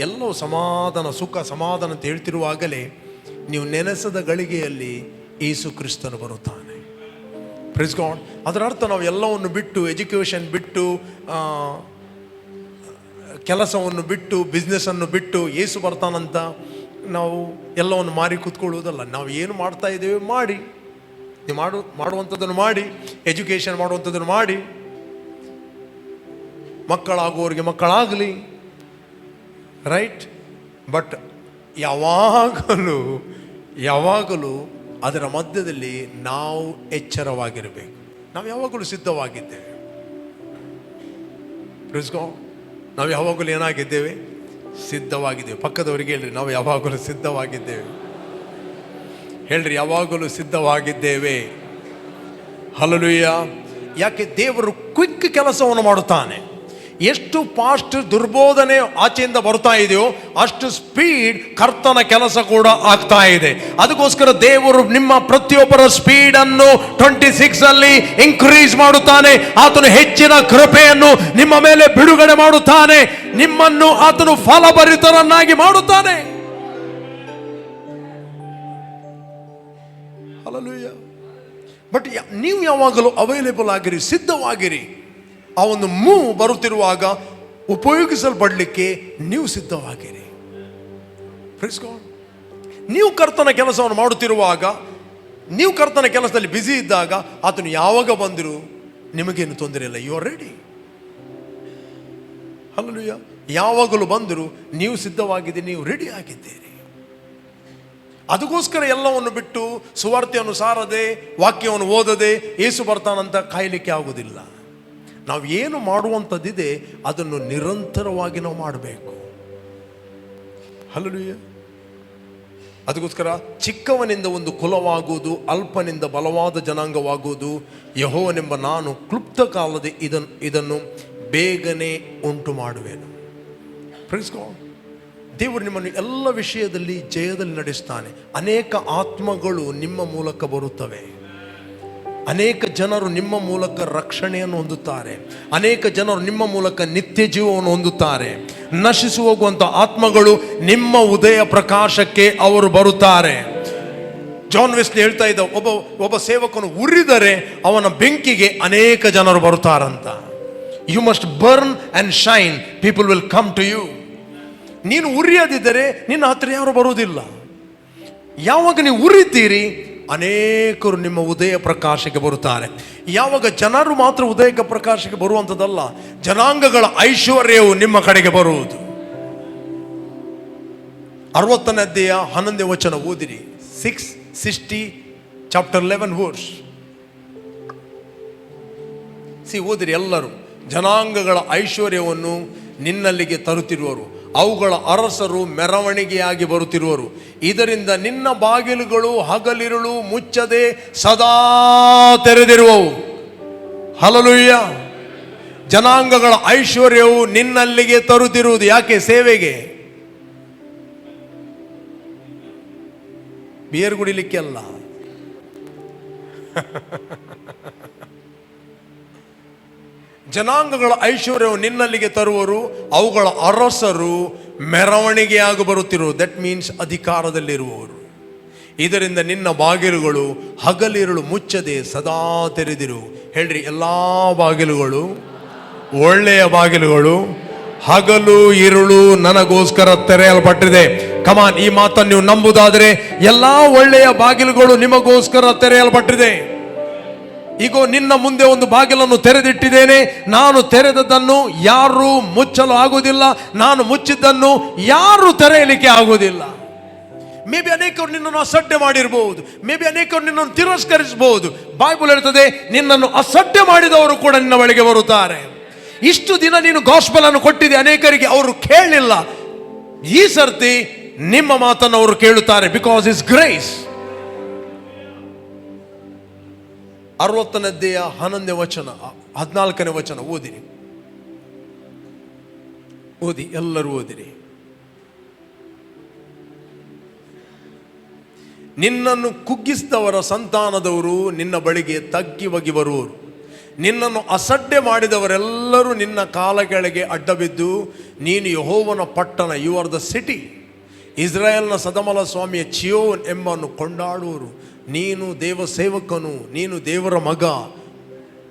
ಎಲ್ಲವೂ ಸಮಾಧಾನ, ಸುಖ, ಸಮಾಧಾನ ಅಂತ ಹೇಳ್ತಿರುವಾಗಲೇ ನೀವು ನೆನೆಸದ ಗಳಿಗೆಯಲ್ಲಿ ಯೇಸು ಕ್ರಿಸ್ತನು ಬರುತ್ತಾನೆ. Praise God. ಅದರ ಅರ್ಥ ನಾವು ಎಲ್ಲವನ್ನು ಬಿಟ್ಟು, ಎಜುಕೇಷನ್ ಬಿಟ್ಟು, ಕೆಲಸವನ್ನು ಬಿಟ್ಟು, ಬಿಸ್ನೆಸ್ಸನ್ನು ಬಿಟ್ಟು ಯೇಸು ಬರ್ತಾನಂತ ನಾವು ಎಲ್ಲವನ್ನು ಮಾರಿ ಕೂತ್ಕೊಳ್ಳುವುದಲ್ಲ. ನಾವು ಏನು ಮಾಡ್ತಾ ಇದ್ದೇವೆ ಮಾಡಿ, ನೀವು ಮಾಡುವಂಥದ್ದನ್ನು ಮಾಡಿ, ಎಜುಕೇಷನ್ ಮಾಡುವಂಥದ್ದನ್ನು ಮಾಡಿ, ಮಕ್ಕಳಾಗುವವರಿಗೆ ಮಕ್ಕಳಾಗಲಿ. ರೈಟ್, ಬಟ್ ಯಾವಾಗಲೂ ಅದರ ಮಧ್ಯದಲ್ಲಿ ನಾವು ಎಚ್ಚರವಾಗಿರಬೇಕು. ನಾವು ಯಾವಾಗಲೂ ಸಿದ್ಧವಾಗಿದ್ದೇವೆ. ನಾವು ಯಾವಾಗಲೂ ಏನಾಗಿದ್ದೇವೆ? ಸಿದ್ಧವಾಗಿದ್ದೇವೆ. ಪಕ್ಕದವರಿಗೆ ಹೇಳ್ರಿ, ನಾವು ಯಾವಾಗಲೂ ಸಿದ್ಧವಾಗಿದ್ದೇವೆ. ಹೇಳ್ರಿ, ಯಾವಾಗಲೂ ಸಿದ್ಧವಾಗಿದ್ದೇವೆ. ಹಲ್ಲೆಲೂಯಾ. ಯಾಕೆ? ದೇವರು ಕ್ವಿಕ್ ಕೆಲಸವನ್ನು ಮಾಡುತ್ತಾನೆ. ಎಷ್ಟು ಫಾಸ್ಟ್ ದುರ್ಬೋಧನೆ ಆಚೆಯಿಂದ ಬರ್ತಾ ಇದೆಯೋ ಅಷ್ಟು ಸ್ಪೀಡ್ ಕರ್ತನ ಕೆಲಸ ಕೂಡ ಆಗ್ತಾ ಇದೆ. ಅದಕ್ಕೋಸ್ಕರ ದೇವರು ನಿಮ್ಮ ಪ್ರತಿಯೊಬ್ಬರ ಸ್ಪೀಡ್ ಅನ್ನು 26 ಅಲ್ಲಿ ಇನ್ಕ್ರೀಸ್ ಮಾಡುತ್ತಾನೆ. ಆತನು ಹೆಚ್ಚಿನ ಕೃಪೆಯನ್ನು ನಿಮ್ಮ ಮೇಲೆ ಬಿಡುಗಡೆ ಮಾಡುತ್ತಾನೆ. ನಿಮ್ಮನ್ನು ಆತನು ಫಲಭರಿತರನ್ನಾಗಿ ಮಾಡುತ್ತಾನೆ. ಹಲ್ಲೆಲೂಯಾ. ಬಟ್ ನೀವು ಯಾವಾಗಲೂ ಅವೈಲೇಬಲ್ ಆಗಿರಿ, ಸಿದ್ಧವಾಗಿರಿ. ಆ ಒಂದು ಮೂವ್ ಬರುತ್ತಿರುವಾಗ ಉಪಯೋಗಿಸಲ್ಪಡಲಿಕ್ಕೆ ನೀವು ಸಿದ್ಧವಾಗಿರಿ. Praise God. ನೀವು ಕರ್ತನ ಕೆಲಸವನ್ನು ಮಾಡುತ್ತಿರುವಾಗ, ನೀವು ಕರ್ತನ ಕೆಲಸದಲ್ಲಿ ಬ್ಯುಸಿ ಇದ್ದಾಗ ಆತನು ಯಾವಾಗ ಬಂದರೂ ನಿಮಗೇನು ತೊಂದರೆ ಇಲ್ಲ. You are ready. ಹಲ್ಲೆಲೂಯಾ. ಯಾವಾಗಲೂ ಬಂದರೂ ನೀವು ಸಿದ್ಧವಾಗಿದ್ದೀರಿ, ನೀವು ರೆಡಿ ಆಗಿದ್ದೀರಿ. ಅದಕ್ಕೋಸ್ಕರ ಎಲ್ಲವನ್ನು ಬಿಟ್ಟು ಸುವಾರ್ತೆಯನ್ನು ಸಾರದೆ, ವಾಕ್ಯವನ್ನು ಓದದೆ ಯೇಸು ಬರ್ತಾನಂತ ಕಾಯಲಿಕ್ಕೆ ಆಗುವುದಿಲ್ಲ. ನಾವು ಏನು ಮಾಡುವಂಥದ್ದಿದೆ ಅದನ್ನು ನಿರಂತರವಾಗಿ ನಾವು ಮಾಡಬೇಕು. ಹಲ್ಲೆಲೂಯಾ. ಅದಕ್ಕೋಸ್ಕರ ಚಿಕ್ಕವನಿಂದ ಒಂದು ಕುಲವಾಗುವುದು, ಅಲ್ಪನಿಂದ ಬಲವಾದ ಜನಾಂಗವಾಗುವುದು. ಯೆಹೋವನೆಂಬ ನಾನು ಕ್ಲುಪ್ತ ಕಾಲದ ಇದನ್ನು ಬೇಗನೆ ಉಂಟು ಮಾಡುವೆನು. Praise God. ದೇವರು ನಿಮ್ಮನ್ನು ಎಲ್ಲ ವಿಷಯದಲ್ಲಿ ಜಯದಲ್ಲಿ ನಡೆಸ್ತಾನೆ. ಅನೇಕ ಆತ್ಮಗಳು ನಿಮ್ಮ ಮೂಲಕ ಬರುತ್ತವೆ. ಅನೇಕ ಜನರು ನಿಮ್ಮ ಮೂಲಕ ರಕ್ಷಣೆಯನ್ನು ಹೊಂದುತ್ತಾರೆ. ಅನೇಕ ಜನರು ನಿಮ್ಮ ಮೂಲಕ ನಿತ್ಯ ಜೀವವನ್ನು ಹೊಂದುತ್ತಾರೆ. ನಶಿಸಿ ಹೋಗುವಂಥ ಆತ್ಮಗಳು ನಿಮ್ಮ ಉದಯ ಪ್ರಕಾಶಕ್ಕೆ ಅವರು ಬರುತ್ತಾರೆ. ಜಾನ್ ವೆಸ್ಲಿ ಹೇಳ್ತಾ ಇದ್ದ, ಒಬ್ಬ ಸೇವಕನು ಉರಿದರೆ ಅವನ ಬೆಂಕಿಗೆ ಅನೇಕ ಜನರು ಬರುತ್ತಾರಂತ. You must burn and shine, people will come to you. ನೀನು ಉರಿಯದಿದ್ದರೆ ನಿನ್ನ ಹತ್ರ ಯಾರು ಬರುವುದಿಲ್ಲ. ಯಾವಾಗ ನೀವು ಉರಿತೀರಿ ಅನೇಕರು ನಿಮ್ಮ ಉದಯ ಪ್ರಕಾಶಕ್ಕೆ ಬರುತ್ತಾರೆ. ಯಾವಾಗ ಜನರು ಮಾತ್ರ ಉದಯ ಪ್ರಕಾಶಕ್ಕೆ ಬರುವಂಥದ್ದಲ್ಲ, ಜನಾಂಗಗಳ ಐಶ್ವರ್ಯವು ನಿಮ್ಮ ಕಡೆಗೆ ಬರುವುದು. 60ನೇ ಅಧ್ಯಾಯ 11ನೇ ವಚನ ಓದಿರಿ. 660 ಚಾಪ್ಟರ್ 11 ವರ್ಸ್. ಓದಿರಿ ಎಲ್ಲರೂ. ಜನಾಂಗಗಳ ಐಶ್ವರ್ಯವನ್ನು ನಿನ್ನಲ್ಲಿಗೆ ತರುತ್ತಿರುವರು, ಅವುಗಳ ಅರಸರು ಮೆರವಣಿಗೆಯಾಗಿ ಬರುತ್ತಿರುವರು. ಇದರಿಂದ ನಿನ್ನ ಬಾಗಿಲುಗಳು ಹಗಲಿರುಳು ಮುಚ್ಚದೆ ಸದಾ ತೆರೆದಿರುವವು. ಹಲ್ಲೆಲೂಯಾ. ಜನಾಂಗಗಳ ಐಶ್ವರ್ಯವು ನಿನ್ನಲ್ಲಿಗೆ ತರುತ್ತಿರುವುದು. ಯಾಕೆ? ಸೇವೆಗೆ. ಬಿಯರ್ ಕುಡಿಲಿಕ್ಕೆ ಅಲ್ಲ. ಜನಾಂಗಗಳ ಐಶ್ವರ್ಯವು ನಿನ್ನಲ್ಲಿಗೆ ತರುವರು, ಅವುಗಳ ಅರಸರು ಮೆರವಣಿಗೆಯಾಗಿ ಬರುತ್ತಿರುವರು. That means ಅಧಿಕಾರದಲ್ಲಿರುವವರು. ಇದರಿಂದ ನಿನ್ನ ಬಾಗಿಲುಗಳು ಹಗಲಿರುಳು ಮುಚ್ಚದೆ ಸದಾ ತೆರೆದಿರು. ಹೇಳ್ರಿ, ಎಲ್ಲ ಬಾಗಿಲುಗಳು, ಒಳ್ಳೆಯ ಬಾಗಿಲುಗಳು, ಹಗಲು ಇರುಳು ನನಗೋಸ್ಕರ ತೆರೆಯಲ್ಪಟ್ಟಿದೆ. ಕಮಾನ್, ಈ ಮಾತನ್ನು ನೀವು ನಂಬುದಾದರೆ ಎಲ್ಲ ಒಳ್ಳೆಯ ಬಾಗಿಲುಗಳು ನಿಮಗೋಸ್ಕರ ತೆರೆಯಲ್ಪಟ್ಟಿದೆ. ಈಗ ನಿನ್ನ ಮುಂದೆ ಒಂದು ಬಾಗಿಲನ್ನು ತೆರೆದಿಟ್ಟಿದ್ದೇನೆ. ನಾನು ತೆರೆದದ್ದನ್ನು ಯಾರು ಮುಚ್ಚಲು ಆಗುವುದಿಲ್ಲ, ನಾನು ಮುಚ್ಚಿದ್ದನ್ನು ಯಾರು ತೆರೆಯಲಿಕ್ಕೆ ಆಗುವುದಿಲ್ಲ. ಮೇ ಬಿ ಅನೇಕರು ನಿನ್ನನ್ನು ಅಸಡ್ಡೆ ಮಾಡಿರಬಹುದು, ಮೇ ಬಿ ಅನೇಕರು ನಿನ್ನನ್ನು ತಿರಸ್ಕರಿಸಬಹುದು. ಬೈಬಲ್ ಹೇಳ್ತದೆ, ನಿನ್ನನ್ನು ಅಸಡ್ಡೆ ಮಾಡಿದವರು ಕೂಡ ನಿನ್ನ ಬಳಿಗೆ ಬರುತ್ತಾರೆ. ಇಷ್ಟು ದಿನ ನೀನು ಗಾಸ್ಪಲ್ ಅನ್ನು ಕೊಟ್ಟಿದೆ ಅನೇಕರಿಗೆ, ಅವರು ಕೇಳಲಿಲ್ಲ. ಈ ಸರ್ತಿ ನಿಮ್ಮ ಮಾತನ್ನು ಅವರು ಕೇಳುತ್ತಾರೆ. Because it's grace. 60ನೇ ಅಧ್ಯಾಯ 11ನೇ ವಚನ 14ನೇ ವಚನ ಓದಿರಿ. ಓದಿ, ಎಲ್ಲರೂ ಓದಿರಿ. ನಿನ್ನನ್ನು ಕುಗ್ಗಿಸಿದವರ ಸಂತಾನದವರು ನಿನ್ನ ಬಳಿಗೆ ತಗ್ಗಿ ಬಗ್ಗಿ ಬರುವರು. ನಿನ್ನನ್ನು ಅಸಡ್ಡೆ ಮಾಡಿದವರೆಲ್ಲರೂ ನಿನ್ನ ಕಾಲ ಕೆಳಗೆ ಅಡ್ಡಬಿದ್ದು, ನೀನು ಯೆಹೋವನ ಪಟ್ಟಣ, ಯು ಆರ್ ದ ಸಿಟಿ, ಇಸ್ರಾಯೇಲ್ನ ಸದಮಲ ಸ್ವಾಮಿಯ ಚಿಯೋನ್ ಎಂಬನ್ನು ಕೊಂಡಾಡುವರು. ನೀನು ದೇವ ಸೇವಕನು, ನೀನು ದೇವರ ಮಗ.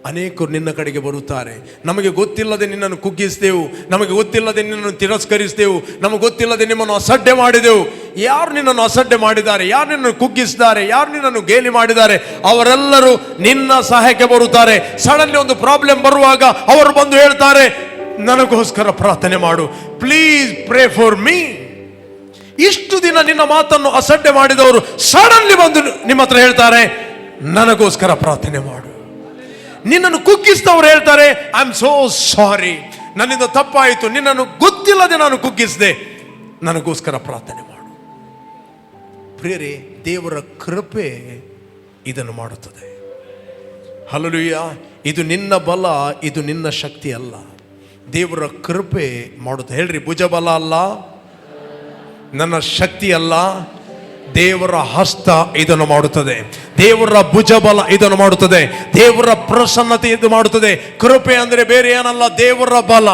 ಅನೇಕರು ನಿನ್ನ ಕಡೆಗೆ ಬರುತ್ತಾರೆ. ನಮಗೆ ಗೊತ್ತಿಲ್ಲದೆ ನಿನ್ನನ್ನು ಕುಗ್ಗಿಸಿದೆವು, ನಮಗೆ ಗೊತ್ತಿಲ್ಲದೆ ನಿನ್ನನ್ನು ತಿರಸ್ಕರಿಸಿದೆವು, ನಮಗೆ ಗೊತ್ತಿಲ್ಲದೆ ನಿಮ್ಮನ್ನು ಅಸಡ್ಡೆ ಮಾಡಿದೆವು. ಯಾರು ನಿನ್ನನ್ನು ಅಸಡ್ಡೆ ಮಾಡಿದ್ದಾರೆ, ಯಾರು ನಿನ್ನನ್ನು ಕುಗ್ಗಿಸಿದ್ದಾರೆ, ಯಾರು ನಿನ್ನನ್ನು ಗೇಲಿ ಮಾಡಿದ್ದಾರೆ, ಅವರೆಲ್ಲರೂ ನಿನ್ನ ಸಹಾಯಕ್ಕೆ ಬರುತ್ತಾರೆ. ಸಡನ್ಲಿ ಒಂದು ಪ್ರಾಬ್ಲಮ್ ಬರುವಾಗ ಅವರು ಬಂದು ಹೇಳ್ತಾರೆ, ನನಗೋಸ್ಕರ ಪ್ರಾರ್ಥನೆ ಮಾಡು, ಪ್ಲೀಸ್ ಪ್ರೇ ಫಾರ್ ಮೀ. ಇಷ್ಟು ದಿನ ನಿನ್ನ ಮಾತನ್ನು ಅಸಡ್ಡೆ ಮಾಡಿದವರು ಸಡನ್ಲಿ ಬಂದು ನಿಮ್ಮ ಹತ್ರ ಹೇಳ್ತಾರೆ, ನನಗೋಸ್ಕರ ಪ್ರಾರ್ಥನೆ ಮಾಡು. ನಿನ್ನನ್ನು ಕುಗ್ಗಿಸಿದವರು ಹೇಳ್ತಾರೆ, ಐ ಆಮ್ ಸೋ ಸಾರಿ, ನನ್ನಿಂದ ತಪ್ಪಾಯಿತು, ನಿನ್ನನ್ನು ಗೊತ್ತಿಲ್ಲದೆ ನಾನು ಕುಗ್ಗಿಸಿದೆ, ನನಗೋಸ್ಕರ ಪ್ರಾರ್ಥನೆ ಮಾಡು. ಪ್ರಿಯರೇ, ದೇವರ ಕೃಪೆ ಇದನ್ನು ಮಾಡುತ್ತದೆ. ಹಲ್ಲೆಲೂಯಾ. ಇದು ನಿನ್ನ ಬಲ, ಇದು ನಿನ್ನ ಶಕ್ತಿ ಅಲ್ಲ, ದೇವರ ಕೃಪೆ ಮಾಡುತ್ತೆ. ಹೇಳ್ರಿ, ಭುಜಬಲ ಅಲ್ಲ, ನನ್ನ ಶಕ್ತಿ ಅಲ್ಲ, ದೇವರ ಹಸ್ತ ಇದನ್ನು ಮಾಡುತ್ತದೆ. ದೇವರ ಭುಜಬಲ ಇದನ್ನು ಮಾಡುತ್ತದೆ. ದೇವರ ಪ್ರಸನ್ನತೆ ಇದು ಮಾಡುತ್ತದೆ. ಕೃಪೆ ಅಂದರೆ ಬೇರೆ ಏನಲ್ಲ, ದೇವರ ಬಲ,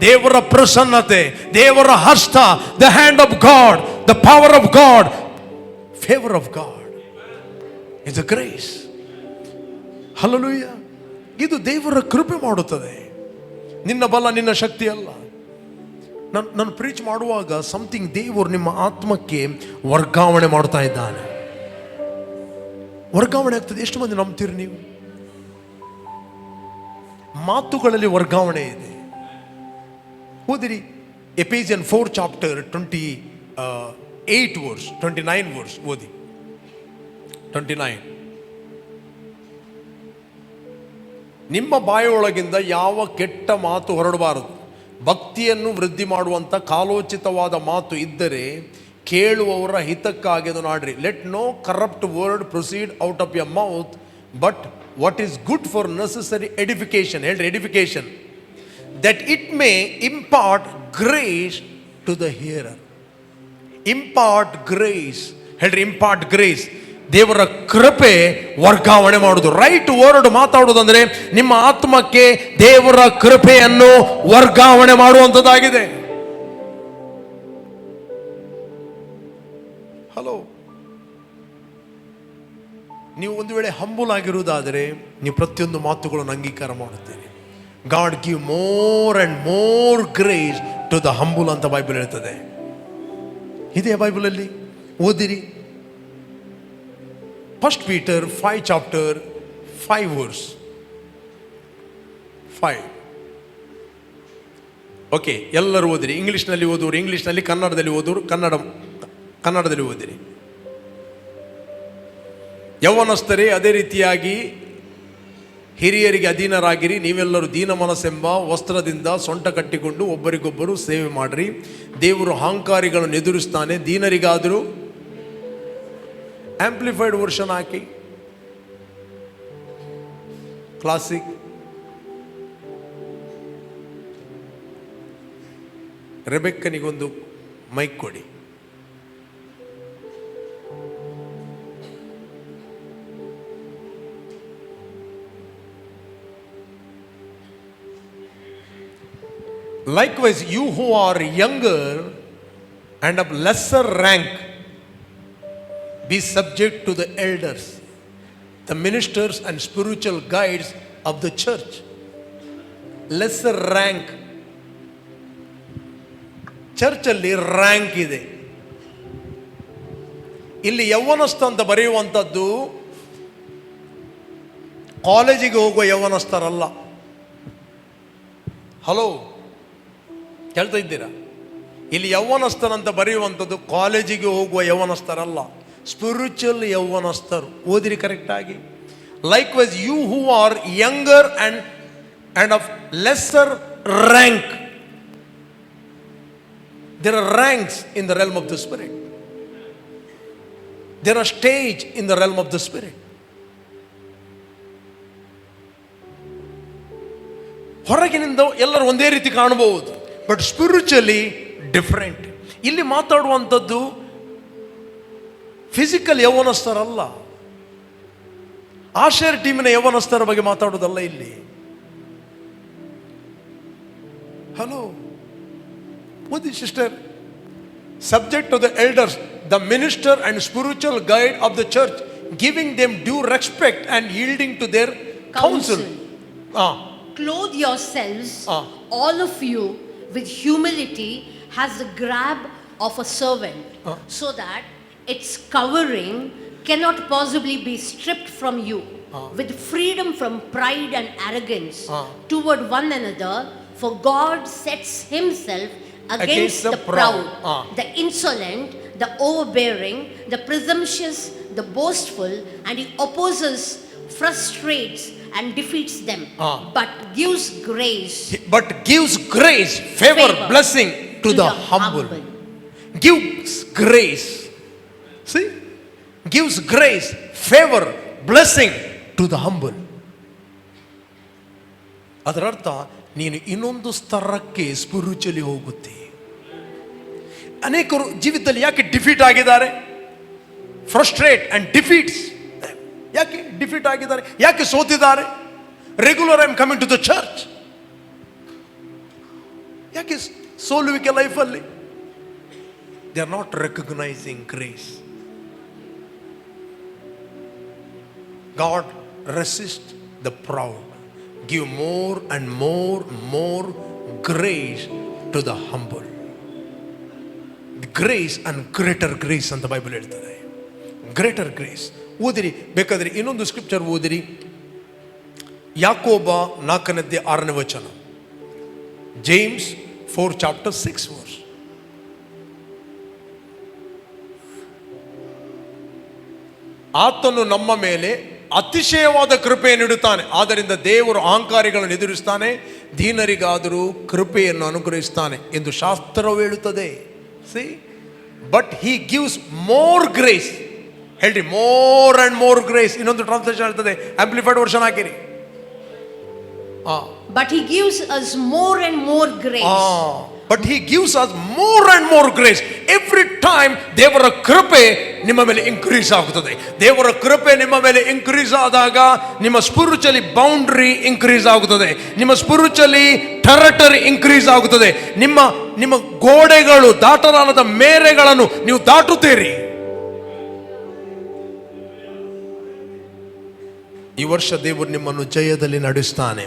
ದೇವರ ಪ್ರಸನ್ನತೆ, ದೇವರ ಹಸ್ತ, the hand of god, the power of god, favour of god, it's a grace. Hallelujah. ಇದು ದೇವರ ಕೃಪೆ ಮಾಡುತ್ತದೆ, ನಿನ್ನ ಬಲ, ನಿನ್ನ ಶಕ್ತಿ ಅಲ್ಲ. ನಾನು ಪ್ರೀಚ್ ಮಾಡುವಾಗ ಸಮಥಿಂಗ್ ದೇವರು ನಿಮ್ಮ ಆತ್ಮಕ್ಕೆ ವರ್ಗಾವಣೆ ಮಾಡ್ತಾ ಇದ್ದಾನೆ. ವರ್ಗಾವಣೆ ಆಗ್ತದೆ. ಎಷ್ಟು ಮಂದಿ ನಂಬ್ತೀರಿ ನೀವು? ಮಾತುಗಳಲ್ಲಿ ವರ್ಗಾವಣೆ ಇದೆ. ಓದಿರಿ, ಎಫೆಸಿಯನ್ 4 ಚಾಪ್ಟರ್ 28 ವರ್ಸ್, 29 ವರ್ಸ್ ಓದಿ. 29. ನಿಮ್ಮ ಬಾಯಿಯೊಳಗಿಂದ ಯಾವ ಕೆಟ್ಟ ಮಾತು ಹೊರಡಬಾರದು, ಭಕ್ತಿಯನ್ನು ವೃದ್ಧಿ ಮಾಡುವಂಥ ಕಾಲೋಚಿತವಾದ ಮಾತು ಇದ್ದರೆ ಕೇಳುವವರ ಹಿತಕ್ಕಾಗಿ ಅದನ್ನು ಆಡ್ರಿ. Let no corrupt word proceed out of your mouth, but what is good for necessary edification. ಹೇಳ್ರಿ, edification, that it may impart grace to the hearer. Impart grace. ಹೇಳ್ರಿ, ಇಂಪಾರ್ಟ್ ಗ್ರೇಸ್. ದೇವರ ಕೃಪೆ ವರ್ಗಾವಣೆ ಮಾಡುವುದು. ರೈಟ್ ವರ್ಡ್ ಮಾತಾಡುವುದಂದ್ರೆ ನಿಮ್ಮ ಆತ್ಮಕ್ಕೆ ದೇವರ ಕೃಪೆಯನ್ನು ವರ್ಗಾವಣೆ ಮಾಡುವಂಥದ್ದಾಗಿದೆ. ಹಲೋ, ನೀವು ಒಂದು ವೇಳೆ ಹಂಬಲ್ ಆಗಿರುವುದಾದರೆ ನೀವು ಪ್ರತಿಯೊಂದು ಮಾತುಗಳನ್ನು ಅಂಗೀಕಾರ ಮಾಡುತ್ತೀರಿ. God give more and more grace to the humble ಅಂತ ಬೈಬಲ್ ಹೇಳ್ತದೆ. ಇದೇ ಬೈಬಲಲ್ಲಿ ಓದಿರಿ. 1 Peter 5 chapter 5 verse 5. ಓಕೆ, ಎಲ್ಲರೂ ಓದಿರಿ. ಇಂಗ್ಲಿಷ್ನಲ್ಲಿ ಓದೋರು ಇಂಗ್ಲಿಷ್ನಲ್ಲಿ, ಕನ್ನಡದಲ್ಲಿ ಓದೋರು ಕನ್ನಡದಲ್ಲಿ ಓದಿರಿ. ಯೌವನಸ್ಥರೇ, ಅದೇ ರೀತಿಯಾಗಿ ಹಿರಿಯರಿಗೆ ಅಧೀನರಾಗಿರಿ. ನೀವೆಲ್ಲರೂ ದೀನ ಮನಸ್ಸೆಂಬ ವಸ್ತ್ರದಿಂದ ಸೊಂಟ ಕಟ್ಟಿಕೊಂಡು ಒಬ್ಬರಿಗೊಬ್ಬರು ಸೇವೆ ಮಾಡಿರಿ. ದೇವರು ಅಹಂಕಾರಿಗಳನ್ನು ಎದುರಿಸ್ತಾನೆ, ದೀನರಿಗಾದರೂ. ಆಂಪ್ಲಿಫೈಡ್ ವರ್ಷನ್ ಹಾಕಿ, ಕ್ಲಾಸಿಕ್. ರೆಬೆಕ್ಕನಿಗೊಂದು ಮೈಕ್ ಕೊಡಿ. Likewise, you who are younger and of lesser rank, be subject to the elders, the ministers and spiritual guides of the church. Lesser rank. ಚರ್ಚಲ್ಲಿ ರ್ಯಾಂಕ್ ಇದೆ. ಇಲ್ಲಿ ಯೌವನಸ್ಥ ಅಂತ ಬರೆಯುವಂಥದ್ದು ಕಾಲೇಜಿಗೆ ಹೋಗುವ ಯೌವನಸ್ಥರಲ್ಲ. ಹಲೋ, ಕೇಳ್ತಾ ಇದ್ದೀರಾ? ಇಲ್ಲಿ ಯೌವನಸ್ಥನಂತ ಬರೆಯುವಂಥದ್ದು ಕಾಲೇಜಿಗೆ ಹೋಗುವ ಯೌವನಸ್ಥರಲ್ಲ, ಸ್ಪಿರಿಚುವಲ್ ಯೌವನಸ್ಥರು. ಓದಿರಿ ಕರೆಕ್ಟಾಗಿ. Likewise you who are younger and of lesser rank. There are ranks in the realm of the spirit. There are stage in the realm of the spirit. ಹೊರಗಿನಿಂದ ಎಲ್ಲರೂ ಒಂದೇ ರೀತಿ ಕಾಣಬಹುದು, ಬಟ್ ಸ್ಪಿರಿಚುವಲಿ ಡಿಫರೆಂಟ್. ಇಲ್ಲಿ ಮಾತಾಡುವಂಥದ್ದು ಫಿಸಿಕಲ್ ಯೌವನಸ್ಥರಲ್ಲ, ಆಶೇರ್ ಟೀಮಿನ ಯೌವನಸ್ಥರ ಬಗ್ಗೆ ಮಾತಾಡೋದಲ್ಲ ಇಲ್ಲಿ. ಹಲೋ, ಓದಿ sister. Subject to the elders, the minister and spiritual guide of the church, giving them due respect and yielding to their council. Clothe yourselves, all of you, with humility as the grab of a servant, so that its covering cannot possibly be stripped from you, with freedom from pride and arrogance toward one another, for God sets himself against the proud, the insolent, the overbearing, the presumptuous, the boastful, and he opposes, frustrates, and defeats them, but gives grace, favor, blessing to the humble. Gives grace. See? Gives grace, favor, blessing to the humble. ಅದರ ಅರ್ಥ ನೀನು ಇನ್ನೊಂದು ಸ್ತರಕ್ಕೆ ಸ್ಪಿರಿಚುಲಿ ಹೋಗುತ್ತೆ. ಅನೇಕರು ಜೀವಿತದಲ್ಲಿ ಯಾಕೆ ಡಿಫೀಟ್ ಆಗಿದ್ದಾರೆ? Frustrate and defeats. ಯಾಕೆ ಡಿಫೀಟ್ ಆಗಿದ್ದಾರೆ? ಯಾಕೆ ಸೋತಿದ್ದಾರೆ? Regular I am coming to the church. ಯಾಕೆ ಸೋಲುವಿಕೆ ಲೈಫಲ್ಲಿ? They are not recognizing grace. God resist the proud, give more and more grace to the humble. Grace and greater grace ಅಂತ ಬೈಬಲ್ ಹೇಳ್ತದೆ. ಗ್ರೇಟರ್ ಗ್ರೇಸ್ ಓದಿರಿ, ಬೇಕಾದ್ರೆ ಇನ್ನೊಂದು ಸ್ಕ್ರಿಪ್ಚರ್ ಓದಿರಿ. ಯಾಕೋಬ 4:6 ಜೇಮ್ಸ್ 4:6. ಆತನು ನಮ್ಮ ಮೇಲೆ ಅತಿಶಯವಾದ ಕೃಪೆಯನ್ನು ಇಡುತ್ತಾನೆ, ಆದ್ದರಿಂದ ದೇವರು ಅಹಂಕಾರಿಗಳನ್ನು ಎದುರಿಸ್ತಾನೆ, ದೀನರಿಗಾದರೂ ಕೃಪೆಯನ್ನು ಅನುಗ್ರಹಿಸ್ತಾನೆ ಎಂದು ಶಾಸ್ತ್ರವು ಹೇಳುತ್ತದೆ. C, but he gives more grace. ಹೇಳ್ರಿ, ಮೋರ್ ಅಂಡ್ ಮೋರ್ ಗ್ರೇಸ್. ಇನ್ನೊಂದು ಟ್ರಾನ್ಸ್ಲೇಷನ್ ಹೇಳ್ತದೆ, ಆಂಪ್ಲಿಫೈಡ್ ವರ್ಷನ್ ಹಾಕಿರಿ. But he gives us more and more grace. But he gives us more and more grace. Every time ದೇವರ ಕೃಪೆ ನಿಮ್ಮ ಮೇಲೆ ಇನ್ಕ್ರೀಸ್ ಆಗುತ್ತದೆ. ದೇವರ ಕೃಪೆ ನಿಮ್ಮ ಮೇಲೆ ಇನ್ಕ್ರೀಸ್ ಆದಾಗ ನಿಮ್ಮ ಸ್ಪಿರಿಚುವಲಿ ಬೌಂಡ್ರಿ ಇನ್ಕ್ರೀಸ್ ಆಗುತ್ತದೆ, ನಿಮ್ಮ ಸ್ಪಿರಿಚುವಲಿ ಟೆರಿಟರಿ ಇನ್ಕ್ರೀಸ್ ಆಗುತ್ತದೆ. ನಿಮ್ಮ ಗೋಡೆಗಳು, ದಾಟಲಾರದ ಮೇರೆಗಳನ್ನು ನೀವು ದಾಟುತ್ತೀರಿ. ಈ ವರ್ಷ ದೇವರು ನಿಮ್ಮನ್ನು ಜಯದಲ್ಲಿ ನಡೆಸ್ತಾನೆ.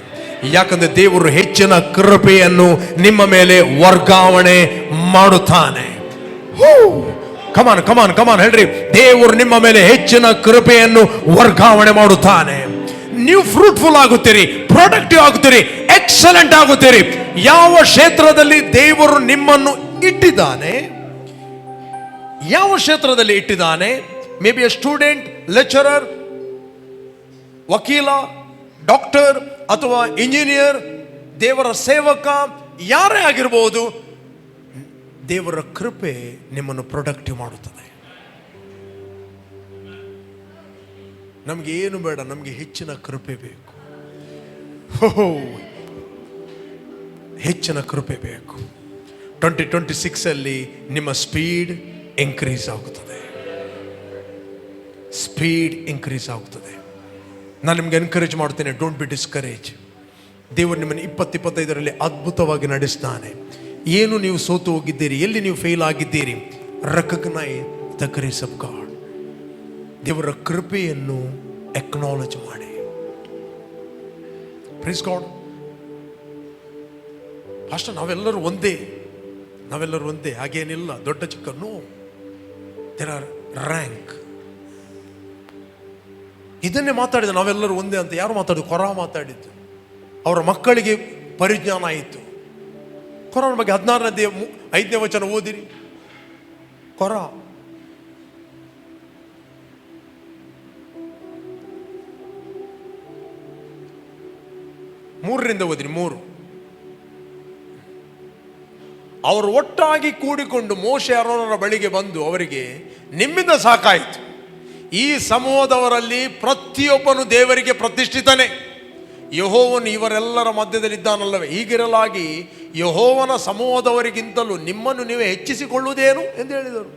ಯಾಕಂದ್ರೆ ದೇವರು ಹೆಚ್ಚಿನ ಕೃಪೆಯನ್ನು ನಿಮ್ಮ ಮೇಲೆ ವರ್ಗಾವಣೆ ಮಾಡುತ್ತಾನೆ. ಕಮಾನ್ ಹೇಳ್ರಿ, ದೇವರು ನಿಮ್ಮ ಮೇಲೆ ಹೆಚ್ಚಿನ ಕೃಪೆಯನ್ನು ವರ್ಗಾವಣೆ ಮಾಡುತ್ತಾನೆ. ನೀವು ಫ್ರೂಟ್ಫುಲ್ ಆಗುತ್ತೀರಿ, ಪ್ರೊಡಕ್ಟಿವ್ ಆಗುತ್ತೀರಿ, ಎಕ್ಸಲೆಂಟ್ ಆಗುತ್ತೀರಿ. ಯಾವ ಕ್ಷೇತ್ರದಲ್ಲಿ ದೇವರು ನಿಮ್ಮನ್ನು ಇಟ್ಟಿದ್ದಾನೆ, ಯಾವ ಕ್ಷೇತ್ರದಲ್ಲಿ ಇಟ್ಟಿದ್ದಾನೆ, may be A student, lecturer, ವಕೀಲ, ಡಾಕ್ಟರ್ ಅಥವಾ ಇಂಜಿನಿಯರ್, ದೇವರ ಸೇವಕ, ಯಾರೇ ಆಗಿರಬಹುದು, ದೇವರ ಕೃಪೆ ನಿಮ್ಮನ್ನು ಪ್ರೊಡಕ್ಟಿವ್ ಮಾಡುತ್ತದೆ. ನಮಗೆ ಏನು ಬೇಡ, ನಮಗೆ ಹೆಚ್ಚಿನ ಕೃಪೆ ಬೇಕು. ಹೆಚ್ಚಿನ ಕೃಪೆ ಬೇಕು. 2026 ನಿಮ್ಮ ಸ್ಪೀಡ್ ಇನ್ಕ್ರೀಸ್ ಆಗುತ್ತದೆ. ಸ್ಪೀಡ್ ಇನ್ಕ್ರೀಸ್ ಆಗುತ್ತದೆ. ನಾನು ನಿಮ್ಗೆ ಎನ್ಕರೇಜ್ ಮಾಡ್ತೇನೆ, ಡೋಂಟ್ ಬಿ ಡಿಸ್ಕರೇಜ್. ದೇವರು ನಿಮ್ಮನ್ನು 2025 ಅದ್ಭುತವಾಗಿ ನಡೆಸ್ತಾನೆ. ಏನು ನೀವು ಸೋತು ಹೋಗಿದ್ದೀರಿ, ಎಲ್ಲಿ ನೀವು ಫೇಲ್ ಆಗಿದ್ದೀರಿ, recognise the grace of God. ದೇವರ ಕೃಪೆಯನ್ನು ಎಕ್ನಾಲೇಜ್ ಮಾಡಿ. Praise God. ಅಷ್ಟು ನಾವೆಲ್ಲರೂ ಒಂದೇ, ಹಾಗೇನಿಲ್ಲ ದೊಡ್ಡ ಚಿಕ್ಕ. No, there are rank. ಇದನ್ನೇ ಮಾತಾಡಿದ, ನಾವೆಲ್ಲರೂ ಒಂದೇ ಅಂತ ಯಾರು ಮಾತಾಡಿದ್ದು? ಕೊರ ಮಾತಾಡಿದ್ದು. ಅವರ ಮಕ್ಕಳಿಗೆ ಪರಿಜ್ಞಾನ ಆಯಿತು. ಕೊರನ ಬಗ್ಗೆ 16ನೇ 5ನೇ ಓದಿರಿ. ಕೊರ ಮೂರರಿಂದ ಓದಿರಿ. 3. ಅವರು ಒಟ್ಟಾಗಿ ಕೂಡಿಕೊಂಡು ಮೋಶೆ ಆರೋನರ ಬಳಿಗೆ ಬಂದು ಅವರಿಗೆ, ನಿಮ್ಮಿಂದ ಸಾಕಾಯಿತು, ಈ ಸಮೂಹದವರಲ್ಲಿ ಪ್ರತಿಯೊಬ್ಬನು ದೇವರಿಗೆ ಪ್ರತಿಷ್ಠಿತನೇ, ಯೆಹೋವನು ಇವರೆಲ್ಲರ ಮಧ್ಯದಲ್ಲಿದ್ದಾನಲ್ಲವೇ? ಹೀಗಿರಲಾಗಿ ಯೆಹೋವನ ಸಮೂಹದವರಿಗಿಂತಲೂ ನಿಮ್ಮನ್ನು ನೀವೇ ಹೆಚ್ಚಿಸಿಕೊಳ್ಳುವುದೇನು ಎಂದು ಹೇಳಿದರು.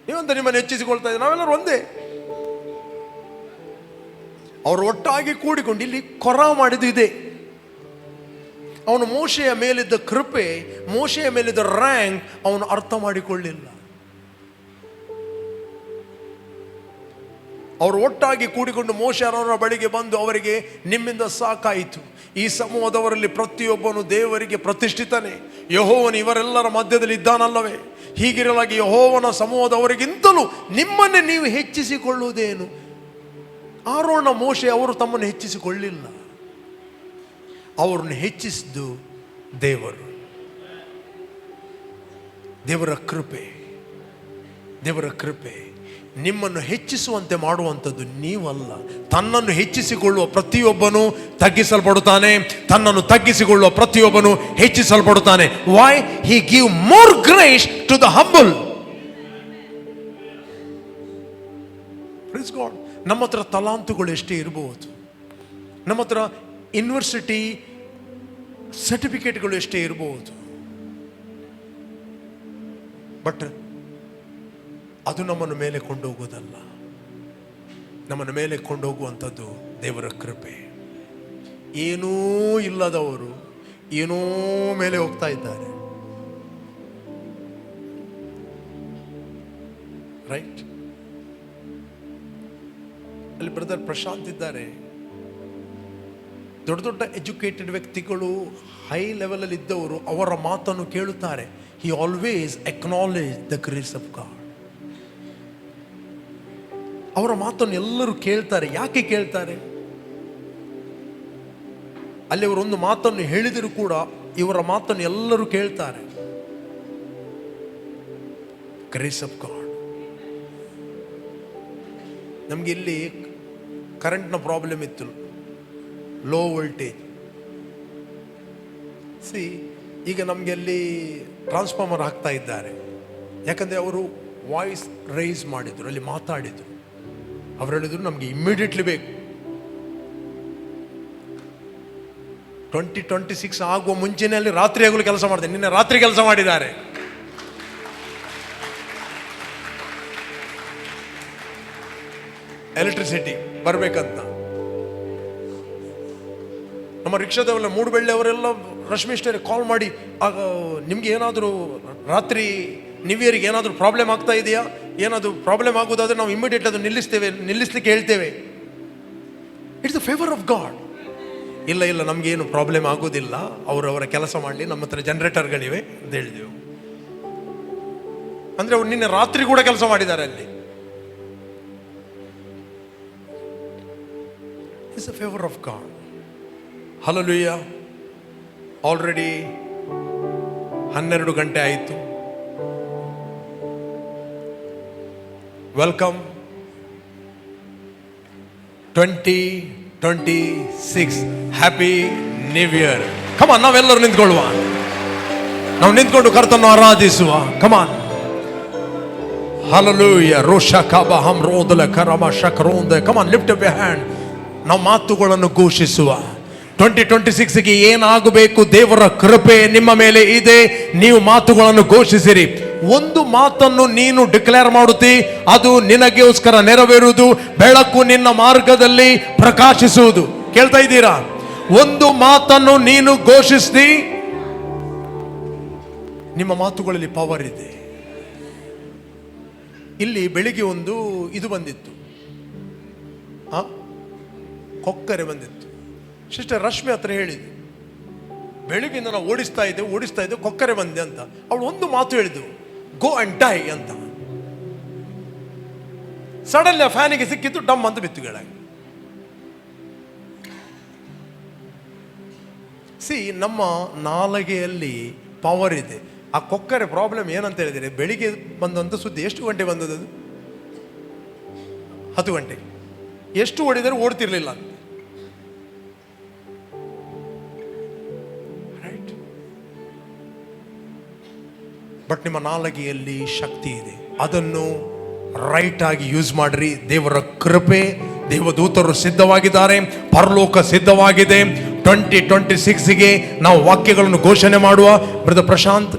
ನೀವಂತ ನಿಮ್ಮನ್ನು ಹೆಚ್ಚಿಸಿಕೊಳ್ತಾ ಇದ್ದೀವಿ, ನಾವೆಲ್ಲರೂ ಒಂದೇ. ಅವರು ಒಟ್ಟಾಗಿ ಕೂಡಿಕೊಂಡು ಇಲ್ಲಿ ಕೊರ ಮಾಡಿದ್ದು ಇದೆ. ಅವನು ಮೋಶೆಯ ಮೇಲಿದ್ದ ಕೃಪೆ, ಮೋಶೆಯ ಮೇಲಿದ್ದ ರ್ಯಾಂಕ್ ಅವನು ಅರ್ಥ ಮಾಡಿಕೊಳ್ಳಿಲ್ಲ. ಅವರು ಒಟ್ಟಾಗಿ ಕೂಡಿಕೊಂಡು ಮೋಶೆ ಆರೋನರ ಬಳಿಗೆ ಬಂದು ಅವರಿಗೆ, ನಿಮ್ಮಿಂದ ಸಾಕಾಯಿತು, ಈ ಸಮೂಹದವರಲ್ಲಿ ಪ್ರತಿಯೊಬ್ಬನು ದೇವರಿಗೆ ಪ್ರತಿಷ್ಠಿತನೇ, ಯೆಹೋವನು ಇವರೆಲ್ಲರ ಮಧ್ಯದಲ್ಲಿ ಇದ್ದಾನಲ್ಲವೇ? ಹೀಗಿರಲಾಗಿ ಯೆಹೋವನ ಸಮೂಹದವರಿಗಿಂತಲೂ ನಿಮ್ಮನ್ನೇ ನೀವು ಹೆಚ್ಚಿಸಿಕೊಳ್ಳುವುದೇನು? ಆರೋನ, ಮೋಶೆ ಅವರು ತಮ್ಮನ್ನು ಹೆಚ್ಚಿಸಿಕೊಳ್ಳಿಲ್ಲ, ಅವರನ್ನು ಹೆಚ್ಚಿಸಿದ್ದು ದೇವರು. ದೇವರ ಕೃಪೆ, ದೇವರ ಕೃಪೆ ನಿಮ್ಮನ್ನು ಹೆಚ್ಚಿಸುವಂತೆ ಮಾಡುವಂಥದ್ದು ನೀವಲ್ಲ. ತನ್ನನ್ನು ಹೆಚ್ಚಿಸಿಕೊಳ್ಳುವ ಪ್ರತಿಯೊಬ್ಬನು ತಗ್ಗಿಸಲ್ಪಡುತ್ತಾನೆ, ತನ್ನನ್ನು ತಗ್ಗಿಸಿಕೊಳ್ಳುವ ಪ್ರತಿಯೊಬ್ಬನು ಹೆಚ್ಚಿಸಲ್ಪಡುತ್ತಾನೆ. Why? He give more grace to the humble. Praise God. ನಮ್ಮ ಹತ್ರ ತಲಾಂತುಗಳು ಎಷ್ಟೇ ಇರಬಹುದು, ನಮ್ಮ ಹತ್ರ ಯೂನಿವರ್ಸಿಟಿ ಸರ್ಟಿಫಿಕೇಟ್ಗಳು ಎಷ್ಟೇ ಇರಬಹುದು, ಬಟ್ ಅದು ನಮ್ಮನ್ನು ಮೇಲೆ ಕೊಂಡೋಗೋದಲ್ಲ. ನಮ್ಮನ್ನು ಮೇಲೆ ಕೊಂಡೋಗುವಂಥದ್ದು ದೇವರ ಕೃಪೆ. ಏನೂ ಇಲ್ಲದವರು ಏನೋ ಮೇಲೆ ಹೋಗ್ತಾ ಇದ್ದಾರೆ. ರೈಟ್? ಅಲ್ಲಿ ಬ್ರದರ್ ಪ್ರಶಾಂತ್ ಇದ್ದಾರೆ. ದೊಡ್ಡ ದೊಡ್ಡ ಎಜುಕೇಟೆಡ್ ವ್ಯಕ್ತಿಗಳು, ಹೈ ಲೆವೆಲಲ್ಲಿ ಇದ್ದವರು ಅವರ ಮಾತನ್ನು ಕೇಳುತ್ತಾರೆ. He always acknowledge the grace of god. ಅವರ ಮಾತನ್ನು ಎಲ್ಲರೂ ಕೇಳ್ತಾರೆ. ಯಾಕೆ ಕೇಳ್ತಾರೆ? ಅಲ್ಲಿ ಅವರೊಂದು ಮಾತನ್ನು ಹೇಳಿದರೂ ಕೂಡ ಇವರ ಮಾತನ್ನು ಎಲ್ಲರೂ ಕೇಳ್ತಾರೆ. Grace of god. ನಮಗೆ ಇಲ್ಲಿ ಕರೆಂಟ್ನ ಪ್ರಾಬ್ಲಮ್ ಇತ್ತು, ಲೋ ವೋಲ್ಟೇಜ್. ಈಗ ನಮಗೆ ಅಲ್ಲಿ ಟ್ರಾನ್ಸ್ಫಾರ್ಮರ್ ಹಾಕ್ತಾ ಇದ್ದಾರೆ. ಯಾಕಂದರೆ ಅವರು ವಾಯ್ಸ್ ರೈಸ್ ಮಾಡಿದರು, ಅಲ್ಲಿ ಮಾತಾಡಿದರು. ಅವ್ರು ಹೇಳಿದ್ರು ನಮಗೆ ಇಮ್ಮಿಡಿಯೇಟ್ಲಿ ಬೇಕು. 2026 ಆಗುವ ಮುಂಚೆನೇ ಅಲ್ಲಿ ರಾತ್ರಿ ಆಗಲು ಕೆಲಸ ಮಾಡಿದೆ. ನಿನ್ನೆ ರಾತ್ರಿ ಕೆಲಸ ಮಾಡಿದ್ದಾರೆ. ಎಲೆಕ್ಟ್ರಿಸಿಟಿ ಬರಬೇಕಂತ. ನಮ್ಮ ರಿಕ್ಷಾದವರೆಲ್ಲ, ಮೂಡುಬೆಳ್ಳಿ ಅವರೆಲ್ಲ ರಶ್ಮಿ ಸ್ಟೇರ್ ಕಾಲ್ ಮಾಡಿ, ಆಗ ನಿಮ್ಗೆ ಏನಾದರೂ ರಾತ್ರಿ ನ್ಯೂ ಇಯರ್ಗೆ ಏನಾದರೂ ಪ್ರಾಬ್ಲಮ್ ಆಗ್ತಾ ಇದೆಯಾ, ಏನಾದರೂ ಪ್ರಾಬ್ಲಮ್ ಆಗೋದಾದ್ರೆ ನಾವು ಇಮಿಡಿಯೇಟ್ ಅದು ನಿಲ್ಲಿಸ್ಲಿಕ್ಕೆ ಹೇಳ್ತೇವೆ. It's the favour of god. ಇಲ್ಲ ಇಲ್ಲ, ನಮಗೇನು ಪ್ರಾಬ್ಲಮ್ ಆಗೋದಿಲ್ಲ, ಅವರವರ ಕೆಲಸ ಮಾಡಲಿ, ನಮ್ಮ ಹತ್ರ ಜನರೇಟರ್ಗಳಿವೆ ಅಂತ ಹೇಳಿದೆವು. ಅಂದರೆ ಅವ್ರು ನಿನ್ನೆ ರಾತ್ರಿ ಕೂಡ ಕೆಲಸ ಮಾಡಿದ್ದಾರೆ ಅಲ್ಲಿ. It's the favour of God. Hallelujah. Already 12 ಗಂಟೆ ಆಯಿತು. Welcome 2026. Happy new year. Come on, ನಾವೆಲ್ಲರೂ ನಿಂತ್ಕೊಳ್ಳುವ. ನಾವು ನಿಂತ್ಕೊಂಡು ಕರ್ತನ್ನು ಆರಾಧಿಸುವ. ಕಮಾನ್. ಹಲ್ಲೆಲೂಯಾ. ರೋಷಕಬಹಂ ರೋದಲ ಕರಮ ಶಕರೋಂದ. Come on, lift up your hand. ನಾವು ಮಾತುಗಳನ್ನು ಘೋಷಿಸುವ. 2026ಗೆ ಏನಾಗಬೇಕು? ದೇವರ ಕೃಪೆ ನಿಮ್ಮ ಮೇಲೆ ಇದೆ. ನೀವು ಮಾತುಗಳನ್ನು ಘೋಷಿಸಿರಿ. ಒಂದು ಮಾತನ್ನು ನೀನು ಡಿಕ್ಲೇರ್ ಮಾಡುತ್ತಿ, ಅದು ನಿನಗೋಸ್ಕರ ನೆರವೇರುವುದು. ಬೆಳಕು ನಿನ್ನ ಮಾರ್ಗದಲ್ಲಿ ಪ್ರಕಾಶಿಸುವುದು. ಕೇಳ್ತಾ ಇದ್ದೀರಾ? ಒಂದು ಮಾತನ್ನು ನೀನು ಘೋಷಿಸಿ, ನಿಮ್ಮ ಮಾತುಗಳಲ್ಲಿ ಪವರ್ ಇದೆ. ಇಲ್ಲಿ ಬೆಳಿಗ್ಗೆ ಒಂದು ಇದು ಬಂದಿತ್ತು, ಕೊಕ್ಕರೆ ಬಂದಿತ್ತು. ಸಿಸ್ಟರ್ ರಶ್ಮಿ ಹತ್ರ ಹೇಳಿದ್ದು, ಬೆಳಿಗ್ಗೆಯಿಂದ ನಾವು ಓಡಿಸ್ತಾ ಇದ್ದೆ, ಕೊಕ್ಕರೆ ಬಂದೆ ಅಂತ. ಅವಳು ಒಂದು ಮಾತು ಹೇಳಿದ್ದು, ಗೋ ಅಂಡ್ ಡೈ ಅಂತ. ಸಡನ್ಲಿ ಆ ಫ್ಯಾನಿಗೆ ಸಿಕ್ಕಿತ್ತು, ಡಮ್ ಅಂತ ಬಿತ್ತು ಕೆಳಗೆ. ನಮ್ಮ ನಾಲಿಗೆಯಲ್ಲಿ ಪವರ್ ಇದೆ. ಆ ಕೊಕ್ಕರೆ ಪ್ರಾಬ್ಲಮ್ ಏನಂತ ಹೇಳಿದರೆ, ಬೆಳಿಗ್ಗೆ ಬಂದಂತ ಸುದ್ದಿ. ಎಷ್ಟು ಗಂಟೆ ಬಂದದ್ದು? 10 ಗಂಟೆ. ಎಷ್ಟು ಓಡಿದರೆ ಓಡ್ತಿರ್ಲಿಲ್ಲ ಅಂತ. ರೈಟ್? ಬಟ್ ನಿಮ್ಮ ನಾಲಿಗೆಯಲ್ಲಿ ಶಕ್ತಿ ಇದೆ. ಅದನ್ನು ರೈಟ್ ಆಗಿ ಯೂಸ್ ಮಾಡ್ರಿ. ದೇವರ ಕೃಪೆ, ದೇವದೂತರು ಸಿದ್ಧವಾಗಿದ್ದಾರೆ, ಪರಲೋಕ ಸಿದ್ಧವಾಗಿದೆ. 2026ಗೆ ನಾವು ವಾಕ್ಯಗಳನ್ನು ಘೋಷಣೆ ಮಾಡುವ. ಬ್ರದರ್ ಪ್ರಶಾಂತ್